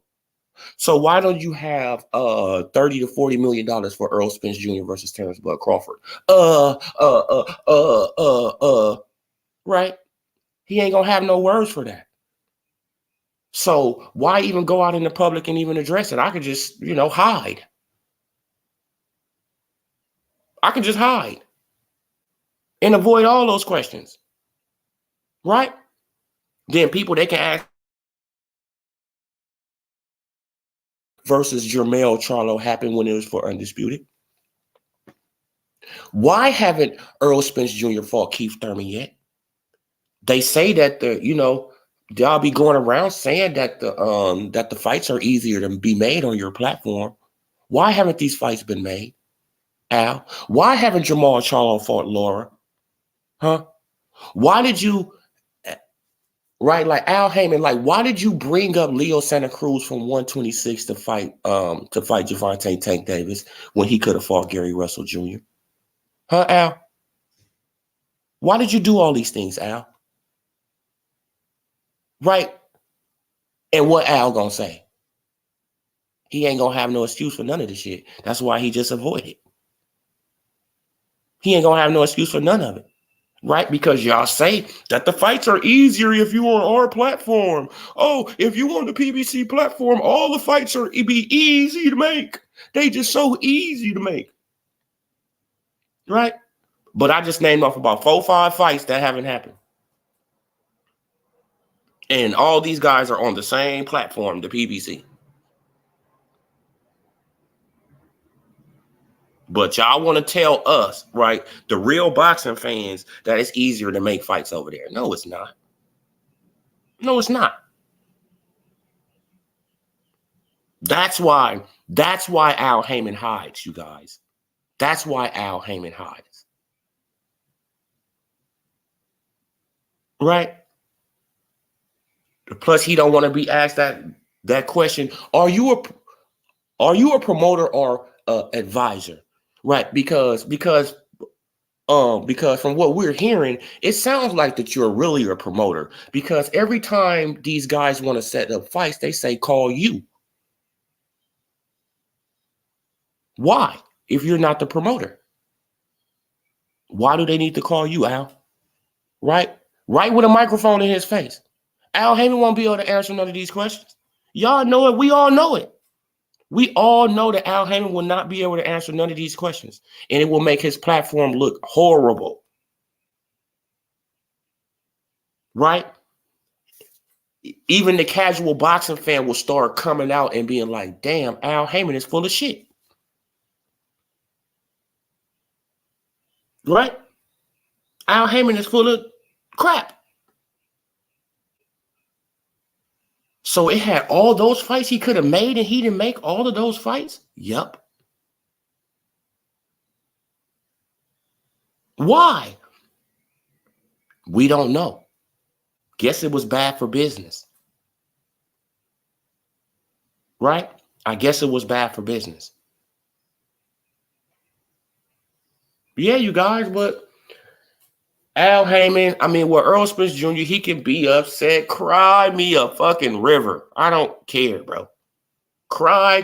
So why don't you have $30 to $40 million for Earl Spence Jr. versus Terrence Bud Crawford? Right? He ain't gonna have no words for that. So why even go out in the public and even address it? I could just, hide. I can just hide and avoid all those questions. Right? Then people, they can ask versus Jermell Charlo happened when it was for Undisputed. Why haven't Earl Spence Jr. fought Keith Thurman yet? They say that they'll be going around saying that the fights are easier to be made on your platform. Why haven't these fights been made, Al? Why haven't Jermall Charlo fought Laura? Huh? Why did you, right, like Al Haymon, like why did you bring up Leo Santa Cruz from 126 to fight Gervonta Tank Davis when he could have fought Gary Russell Jr.? Huh, Al? Why did you do all these things, Al? Right? And what Al gonna say? He ain't gonna have no excuse for none of this shit. That's why he just avoided. He ain't gonna have no excuse for none of it. Right? Because y'all say that the fights are easier if you're on our platform. Oh, if you on the PBC platform, all the fights are be easy to make. They just so easy to make. Right? But I just named off about 4 or 5 fights that haven't happened. And all these guys are on the same platform, the PBC. But y'all want to tell us, right, the real boxing fans, that it's easier to make fights over there. No, it's not. No, it's not. That's why Al Haymon hides, you guys. That's why Al Haymon hides. Right? Plus, he don't want to be asked that question. Are you a promoter or advisor? Right? Because from what we're hearing, it sounds like that you're really a promoter. Because every time these guys want to set up fights, they say call you. Why? If you're not the promoter, why do they need to call you, Al? Right? Right with a microphone in his face. Al Heyman won't be able to answer none of these questions. Y'all know it. We all know it. We all know that Al Heyman will not be able to answer none of these questions, and it will make his platform look horrible. Right? Even the casual boxing fan will start coming out and being like, damn, Al Heyman is full of shit. Right? Al Heyman is full of crap. So it had all those fights he could have made, and he didn't make all of those fights? Yup. Why? We don't know. Guess it was bad for business. Right? I guess it was bad for business. Yeah, you guys, but Al Heyman, Earl Spence Jr., he can be upset. Cry me a fucking river. I don't care, bro. Cry,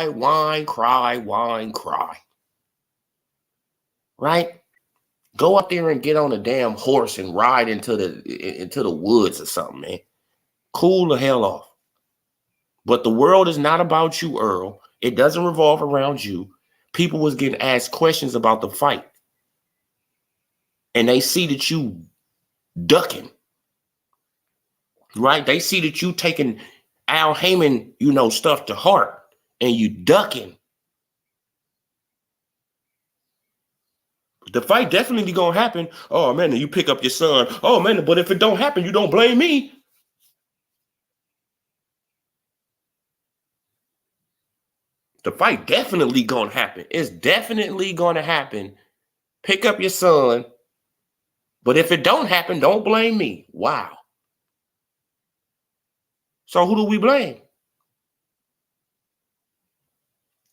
whine, cry. Right? Go up there and get on a damn horse and ride into the woods or something, man. Cool the hell off. But the world is not about you, Earl. It doesn't revolve around you. People was getting asked questions about the fight. And they see that you ducking. Right? They see that you taking Al Heyman, stuff to heart, and you ducking. The fight definitely gonna happen. Oh man, you pick up your son. Oh man, but if it don't happen, you don't blame me. The fight definitely gonna happen. It's definitely gonna happen. Pick up your son. But if it don't happen, don't blame me. Wow. So who do we blame?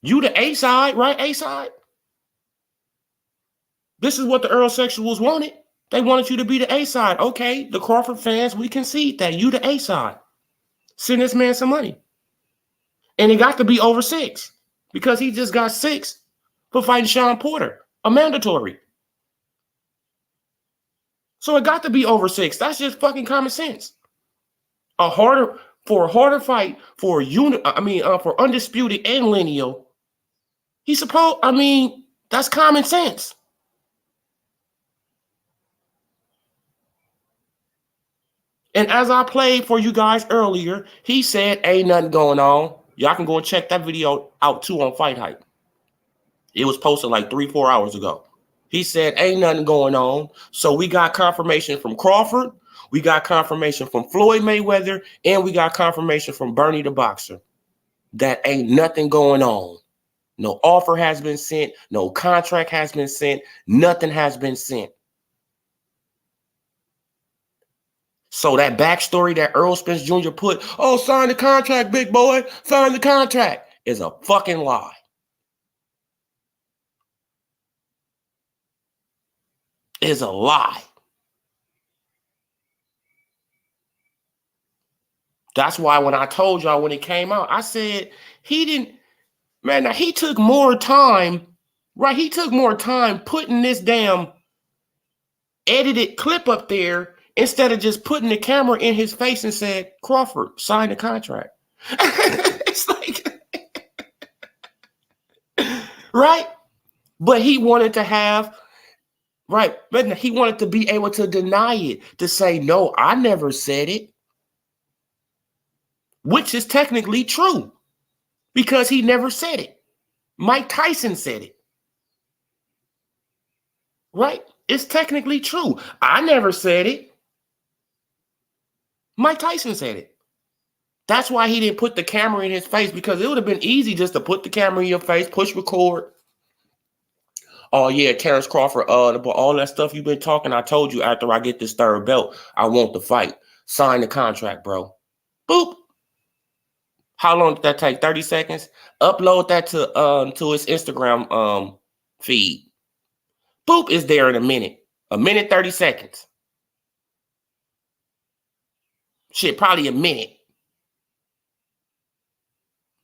You the A side, right? A side. This is what the Earl Sexuals wanted. They wanted you to be the A side. Okay, the Crawford fans, we concede that. You the A side. Send this man some money. And it got to be over 6 because he just got 6 for fighting Sean Porter, a mandatory. So it got to be over 6. That's just fucking common sense. For a harder fight for for Undisputed and Lineal, that's common sense. And as I played for you guys earlier, he said, ain't nothing going on. Y'all can go and check that video out too on Fight Hype. It was posted like 3-4 hours ago. He said, ain't nothing going on. So we got confirmation from Crawford. We got confirmation from Floyd Mayweather. And we got confirmation from Bernie the Boxer. That ain't nothing going on. No offer has been sent. No contract has been sent. Nothing has been sent. So that backstory that Earl Spence Jr. put, oh, sign the contract, big boy, sign the contract, is a fucking lie. Is a lie. That's why when I told y'all when it came out, I said he took more time, right? He took more time putting this damn edited clip up there instead of just putting the camera in his face and said, Crawford, sign the contract. It's like, right? But he wanted to have, right? But he wanted to be able to deny it, to say, no, I never said it. Which is technically true because he never said it. Mike Tyson said it. Right? It's technically true. I never said it. Mike Tyson said it. That's why he didn't put the camera in his face, because it would have been easy just to put the camera in your face, push record. Oh, yeah, Terrence Crawford, all that stuff you've been talking, I told you after I get this 3rd belt, I want the fight. Sign the contract, bro. Boop. How long did that take? 30 seconds? Upload that to his Instagram feed. Boop is there in a minute. A minute, 30 seconds. Shit, probably a minute.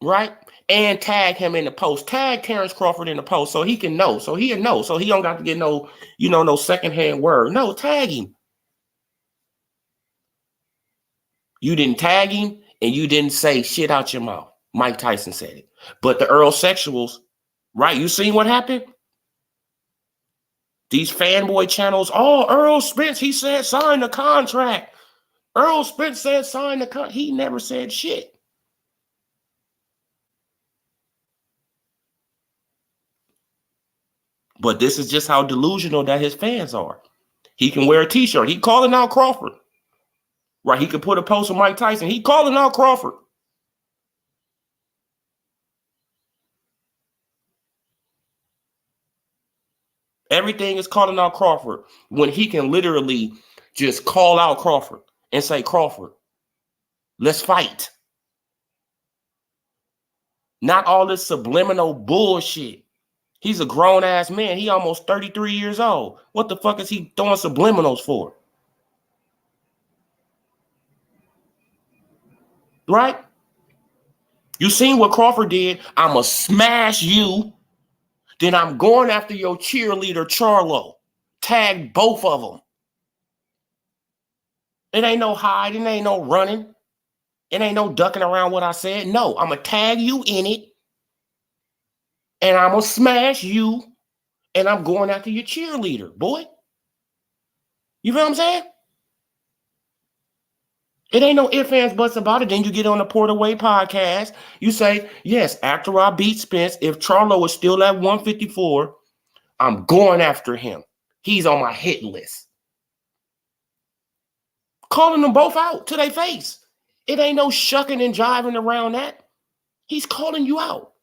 right? And tag him in the post. Tag Terrence Crawford in the post so he can know. So he'll know. So he don't got to get no, no secondhand word. No, tag him. You didn't tag him and you didn't say shit out your mouth. Mike Tyson said it. But the Earl Sexuals, right? You seen what happened? These fanboy channels, oh, Earl Spence, he said sign the contract. Earl Spence said sign the contract. He never said shit. But this is just how delusional that his fans are. He can wear a t-shirt. He calling out Crawford. Right? He could put a post on Mike Tyson. He calling out Crawford. Everything is calling out Crawford when he can literally just call out Crawford and say, Crawford, let's fight. Not all this subliminal bullshit. He's a grown-ass man. He almost 33 years old. What the fuck is he throwing subliminals for? Right? You seen what Crawford did? I'ma smash you. Then I'm going after your cheerleader, Charlo. Tag both of them. It ain't no hiding. It ain't no running. It ain't no ducking around what I said. No, I'm going to tag you in it. And I'm going to smash you. And I'm going after your cheerleader, boy. You feel what I'm saying? It ain't no ifs, ands, buts about it. Then you get on the Portaway podcast. You say, yes, after I beat Spence, if Charlo is still at 154, I'm going after him. He's on my hit list. Calling them both out to their face. It ain't no shucking and jiving around that. He's calling you out.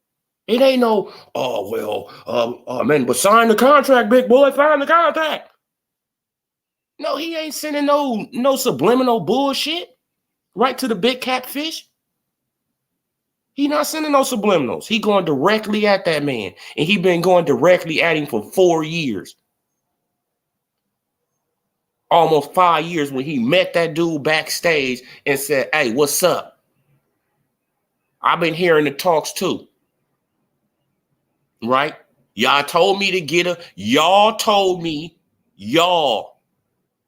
It ain't no, oh, well, man, but sign the contract, big boy, sign the contract. No, he ain't sending no subliminal bullshit right to the big catfish. He not sending no subliminals. He going directly at that man. And he been going directly at him for 4 years. Almost 5 years when he met that dude backstage and said, hey, what's up? I've been hearing the talks too. Right? Y'all told me to get her. Y'all told me, y'all.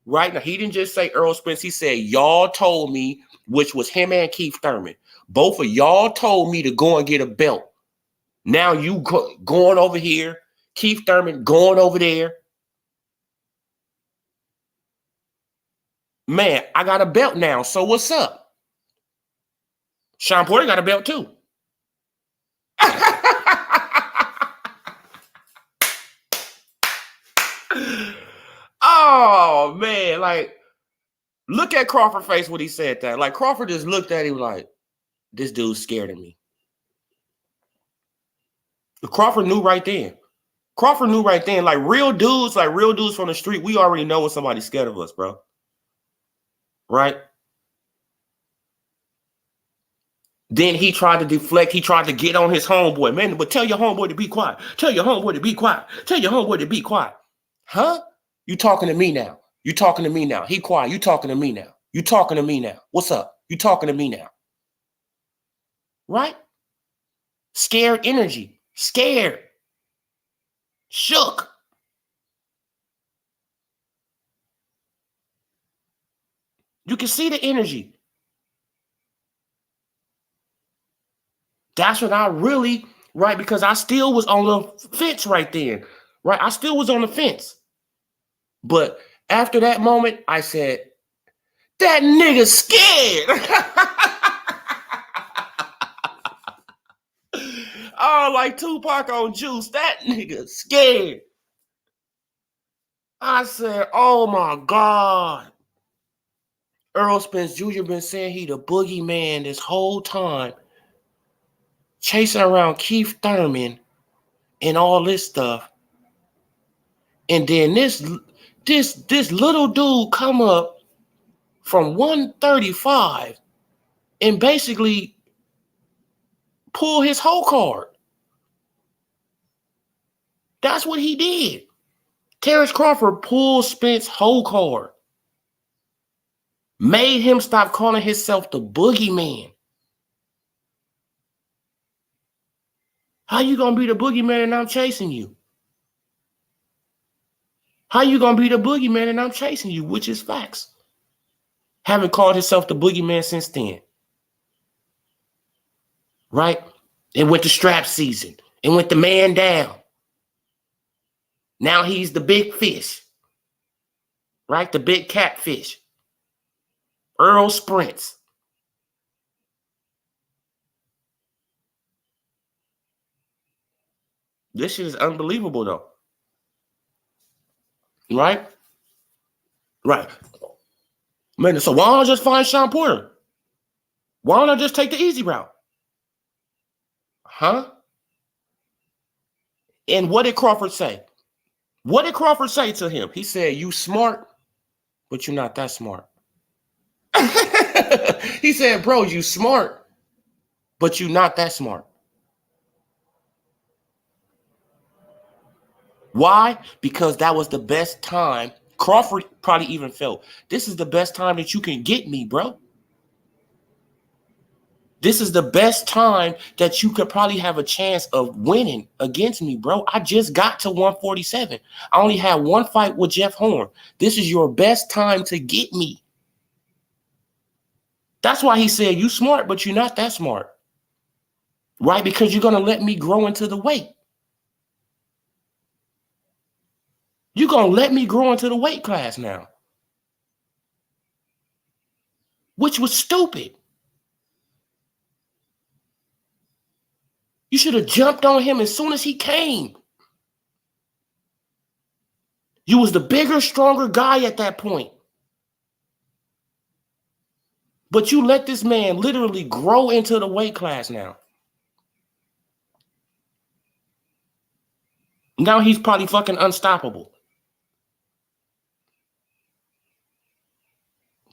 Right? Now, he didn't just say Earl Spence. He said, y'all told me, which was him and Keith Thurman. Both of y'all told me to go and get a belt. Now you going over here. Keith Thurman going over there. Man, I got a belt now. So what's up? Sean Porter got a belt too. Oh, man. Like, look at Crawford's face when he said that. Like, Crawford just looked at him like, this dude's scared of me. Crawford knew right then. Crawford knew right then. Like real dudes from the street, we already know when somebody's scared of us, bro. Right? Then he tried to deflect. He tried to get on his homeboy. Man, but tell your homeboy to be quiet. Tell your homeboy to be quiet. Tell your homeboy to be quiet. Huh? You talking to me now. You talking to me now. He quiet. You talking to me now. You talking to me now. What's up? You talking to me now. Right? Scared energy. Scared. Shook. You can see the energy. That's when I really, right, because I still was on the fence right then, right? I still was on the fence. But after that moment, I said, that nigga's scared. Oh, like Tupac on Juice, that nigga's scared. I said, oh my God. Earl Spence Jr. been saying he the boogeyman this whole time. Chasing around Keith Thurman and all this stuff. And then this little dude come up from 135 and basically pull his whole card. That's what he did. Terrence Crawford pulled Spence's whole card. Made him stop calling himself the boogeyman. How you gonna be the boogeyman and I'm chasing you? How you gonna be the boogeyman and I'm chasing you? Which is facts. Haven't called himself the boogeyman since then. Right? It went to strap season. It went the man down. Now he's the big fish. Right? The big catfish. Earl Spence. This shit is unbelievable though. Right? Right. Man, so why don't I just find Sean Porter? Why don't I just take the easy route? Huh? And what did Crawford say? What did Crawford say to him? He said, you smart, but you're not that smart. He said, bro, you smart, but you're not that smart. Why? Because that was the best time. Crawford probably even felt, this is the best time that you can get me, bro. This is the best time that you could probably have a chance of winning against me, bro. I just got to 147. I only had one fight with Jeff Horn. This is your best time to get me. That's why he said, you smart, but you're not that smart. Right? Because you're going to let me grow into the weight. You're going to let me grow into the weight class now. Which was stupid. You should have jumped on him as soon as he came. You was the bigger, stronger guy at that point. But you let this man literally grow into the weight class now. Now he's probably fucking unstoppable.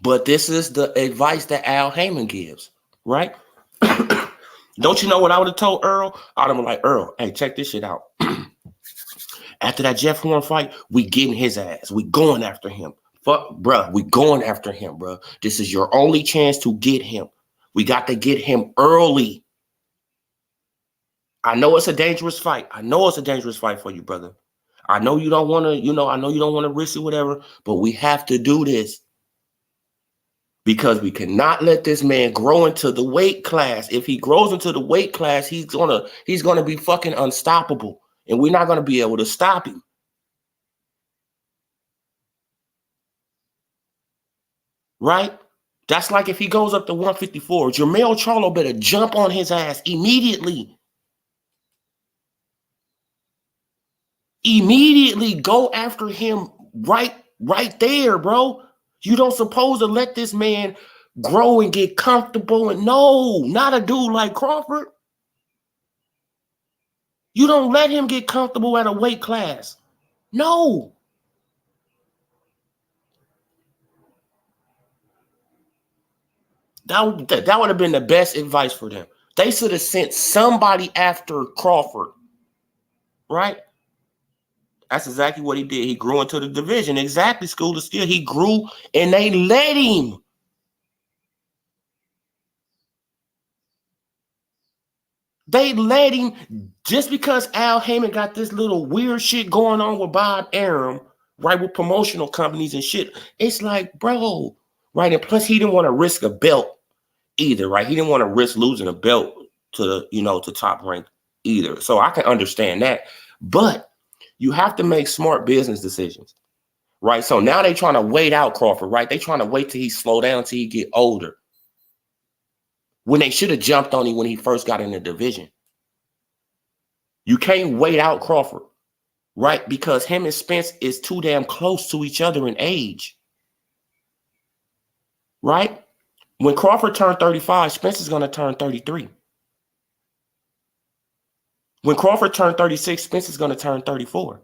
But this is the advice that Al Heyman gives, right? Don't you know what I would have told Earl? I would have been like, Earl, hey, check this shit out. After that Jeff Horn fight, we getting his ass. We going after him. Fuck, bruh, we going after him, bruh. This is your only chance to get him. We got to get him early. I know it's a dangerous fight. I know it's a dangerous fight for you, brother. I know you don't want to, I know you don't want to risk it, whatever, but we have to do this. Because we cannot let this man grow into the weight class. If he grows into the weight class, he's gonna be fucking unstoppable. And we're not gonna be able to stop him. Right? That's like if he goes up to 154, Jermell Charlo better jump on his ass immediately. Immediately go after him right there, bro. You don't supposed to let this man grow and get comfortable. And no, not a dude like Crawford. You don't let him get comfortable at a weight class. No. That would have been the best advice for them. They should have sent somebody after Crawford. Right? That's exactly what he did. He grew into the division. Exactly, School of Steel. He grew and they let him. They let him just because Al Heyman got this little weird shit going on with Bob Arum, right, with promotional companies and shit. It's like, bro, right? And plus, he didn't want to risk a belt either, right? He didn't want to risk losing a belt to, to Top Rank either. So I can understand that. But you have to make smart business decisions, right? So now they're trying to wait out Crawford, right? They're trying to wait till he slow down, till he get older. When they should have jumped on him when he first got in the division. You can't wait out Crawford, right? Because him and Spence is too damn close to each other in age, right? When Crawford turned 35, Spence is going to turn 33. When Crawford turned 36, Spence is going to turn 34.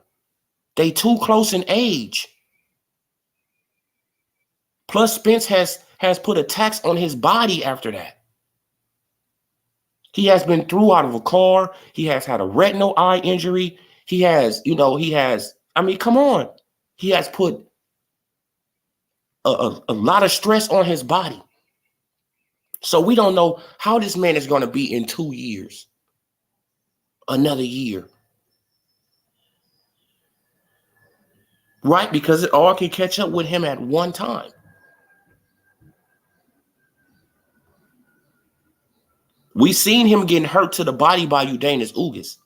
They too close in age. Plus, Spence has put a tax on his body after that. He has been through out of a car. He has had a retinal eye injury. He has, come on. He has put a lot of stress on his body. So we don't know how this man is going to be in 2 years. another year. Right? Because it all can catch up with him at one time. We seen him getting hurt to the body by Udanis Ugas.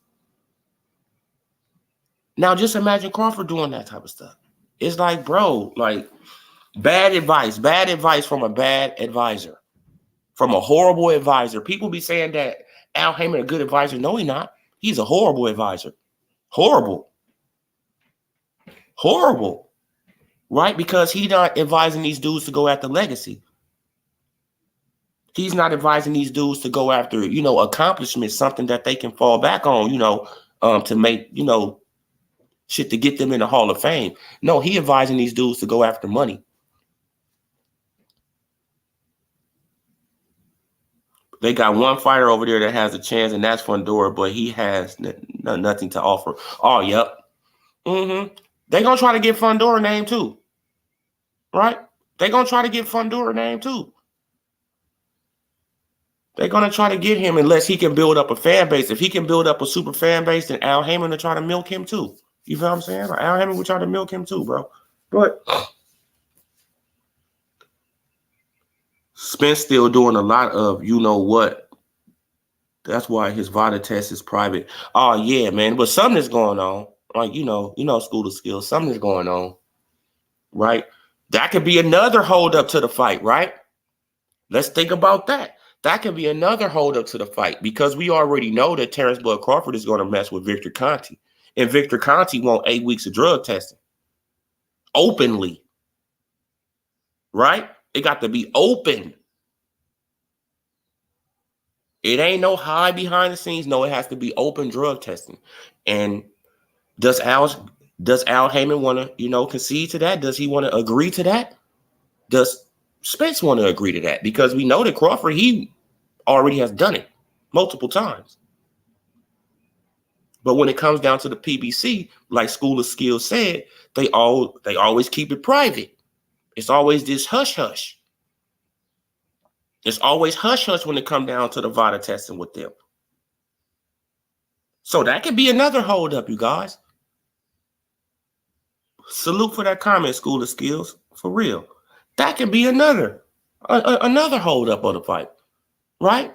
Now just imagine Crawford doing that type of stuff. It's like, bro, like bad advice from a bad advisor, from a horrible advisor. People be saying that Al Haymon a good advisor. No, he's not. He's a horrible advisor. Horrible. Right? Because he's not advising these dudes to go after legacy. He's not advising these dudes to go after, accomplishments, something that they can fall back on, to make, shit to get them in the Hall of Fame. No, he advising these dudes to go after money. They got one fighter over there that has a chance, and that's Fundora, but he has nothing to offer. Oh, yep. They're going to try to get Fundora name too. Right? They're going to try to get Fundora name too. They're going to try to get him unless he can build up a fan base. If he can build up a super fan base, then Al Haymon will try to milk him too. You feel what I'm saying? Like, Al Haymon will try to milk him too, bro. But Spence still doing a lot of what. That's why his VADA test is private. Oh, yeah, man. But something is going on. Like, school of skills. Something is going on. Right? That could be another hold up to the fight, right? Let's think about that. That could be another hold up to the fight because we already know that Terrence Bud Crawford is going to mess with Victor Conte. And Victor Conte want 8 weeks of drug testing. Openly. Right? It got to be open. It ain't no hide behind the scenes. No, it has to be open drug testing. And does Al Haymon want to, concede to that? Does he want to agree to that? Does Spence want to agree to that? Because we know that Crawford, he already has done it multiple times. But when it comes down to the PBC, like School of Skills said, they always keep it private. It's always this hush-hush. It's always hush-hush when it comes down to the VADA testing with them. So that could be another hold-up, you guys. Salute for that comment, School of Skills. For real. That could be another hold-up of the fight. Right?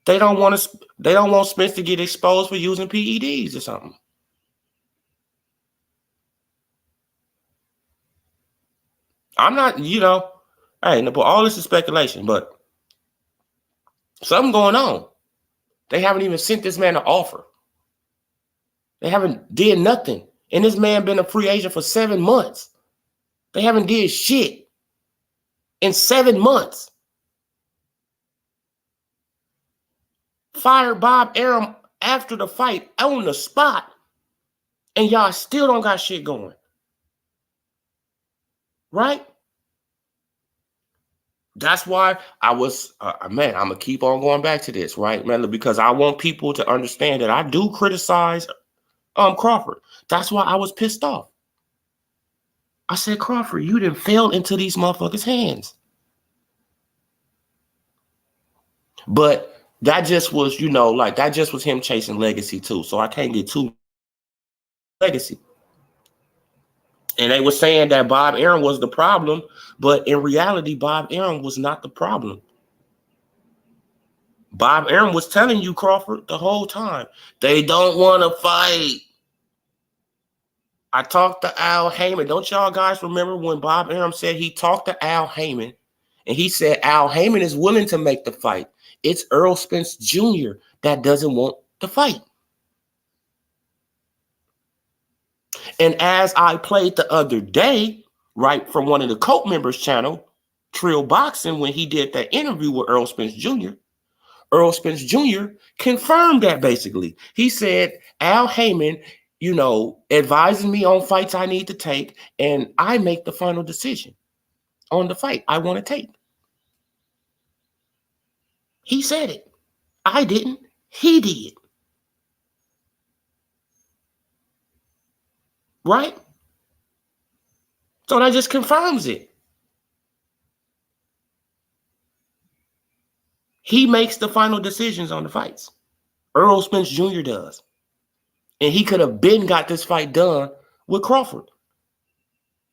They don't want Spence to get exposed for using PEDs or something. I'm not, but all this is speculation, but something going on. They haven't even sent this man an offer. They haven't did nothing. And this man been a free agent for 7 months. They haven't did shit in 7 months. Fired Bob Arum after the fight on the spot. And y'all still don't got shit going. Right? That's why I was, I'm going to keep on going back to this, right, man? Because I want people to understand that I do criticize Crawford. That's why I was pissed off. I said, Crawford, you done fell into these motherfuckers' hands. But that just was, that just was him chasing legacy too. So I can't get too legacy. And they were saying that Bob Arum was the problem, but in reality, Bob Arum was not the problem. Bob Arum was telling you, Crawford, the whole time, they don't want to fight. I talked to Al Haymon. Don't y'all guys remember when Bob Arum said he talked to Al Haymon and he said Al Haymon is willing to make the fight. It's Earl Spence Jr. that doesn't want the fight. And as I played the other day, right, from one of the Coke members' channel, Trill Boxing, when he did that interview with Earl Spence Jr., Earl Spence Jr. confirmed that basically. He said, Al Haymon, advises me on fights I need to take, and I make the final decision on the fight I want to take. He said it. I didn't. He did. Right? So that just confirms it. He makes the final decisions on the fights. Earl Spence Jr. does. And he could have been got this fight done with Crawford.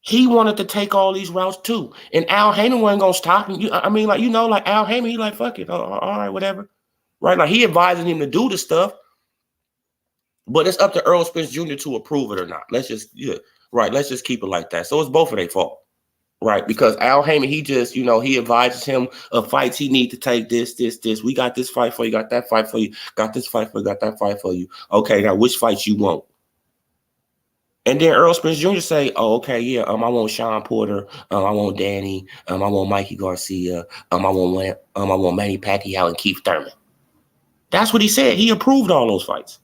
He wanted to take all these routes too. And Al Haymon wasn't going to stop him. I mean, like, like Al Haymon, he like, fuck it. All right, whatever. Right? Like, he advising him to do the stuff. But it's up to Earl Spence Jr. to approve it or not. Let's just, let's just keep it like that. So it's both of their fault. Right? Because Al Haymon, he just, he advises him of fights he need to take this. We got this fight for you, got that fight for you, got this fight for you, got that fight for you. Okay, now which fights you want? And then Earl Spence Jr. say, oh, okay, yeah, I want Sean Porter, I want Danny, I want Mikey Garcia, I want Manny Pacquiao and Keith Thurman. That's what he said. He approved all those fights.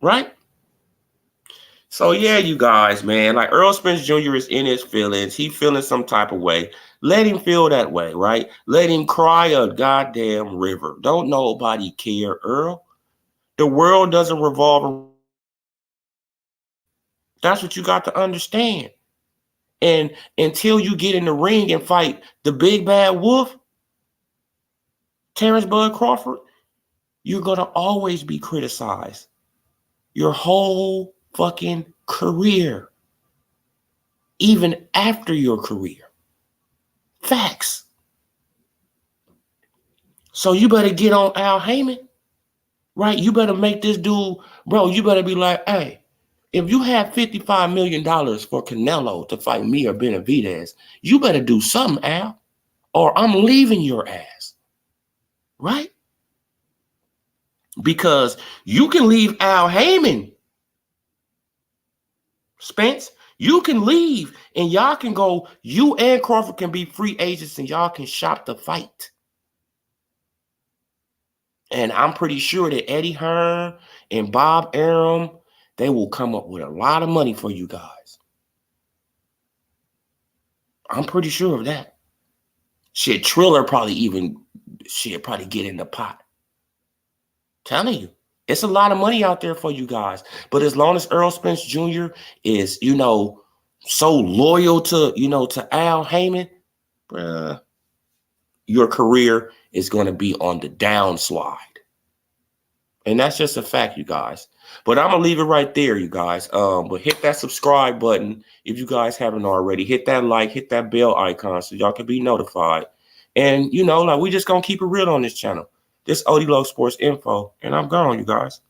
Right? So yeah, you guys, man, like Earl Spence Jr. is in his feelings. He feeling some type of way. Let him feel that way, right? Let him cry a goddamn river. Don't nobody care, Earl. The world doesn't revolve around. That's what you got to understand. And until you get in the ring and fight the big bad wolf, Terrence Bud Crawford, you're going to always be criticized. Your whole fucking career. Even after your career. Facts. So you better get on Al Haymon. Right? You better make this dude, bro, you better be like, hey, if you have $55 million for Canelo to fight me or Benavidez, you better do something, Al, or I'm leaving your ass. Right? Because you can leave Al Haymon, Spence. You can leave and y'all can go, you and Crawford can be free agents and y'all can shop the fight. And I'm pretty sure that Eddie Hearn and Bob Arum, they will come up with a lot of money for you guys. I'm pretty sure of that. Shit, Triller probably get in the pot. Telling you, it's a lot of money out there for you guys. But as long as Earl Spence Jr. is, so loyal to, to Al Haymon, bruh, your career is going to be on the downslide. And that's just a fact, you guys. But I'm going to leave it right there, you guys. But hit that subscribe button if you guys haven't already. Hit that like, hit that bell icon so y'all can be notified. And, we just going to keep it real on this channel. This OD Low Sports Info. And I'm gone, you guys.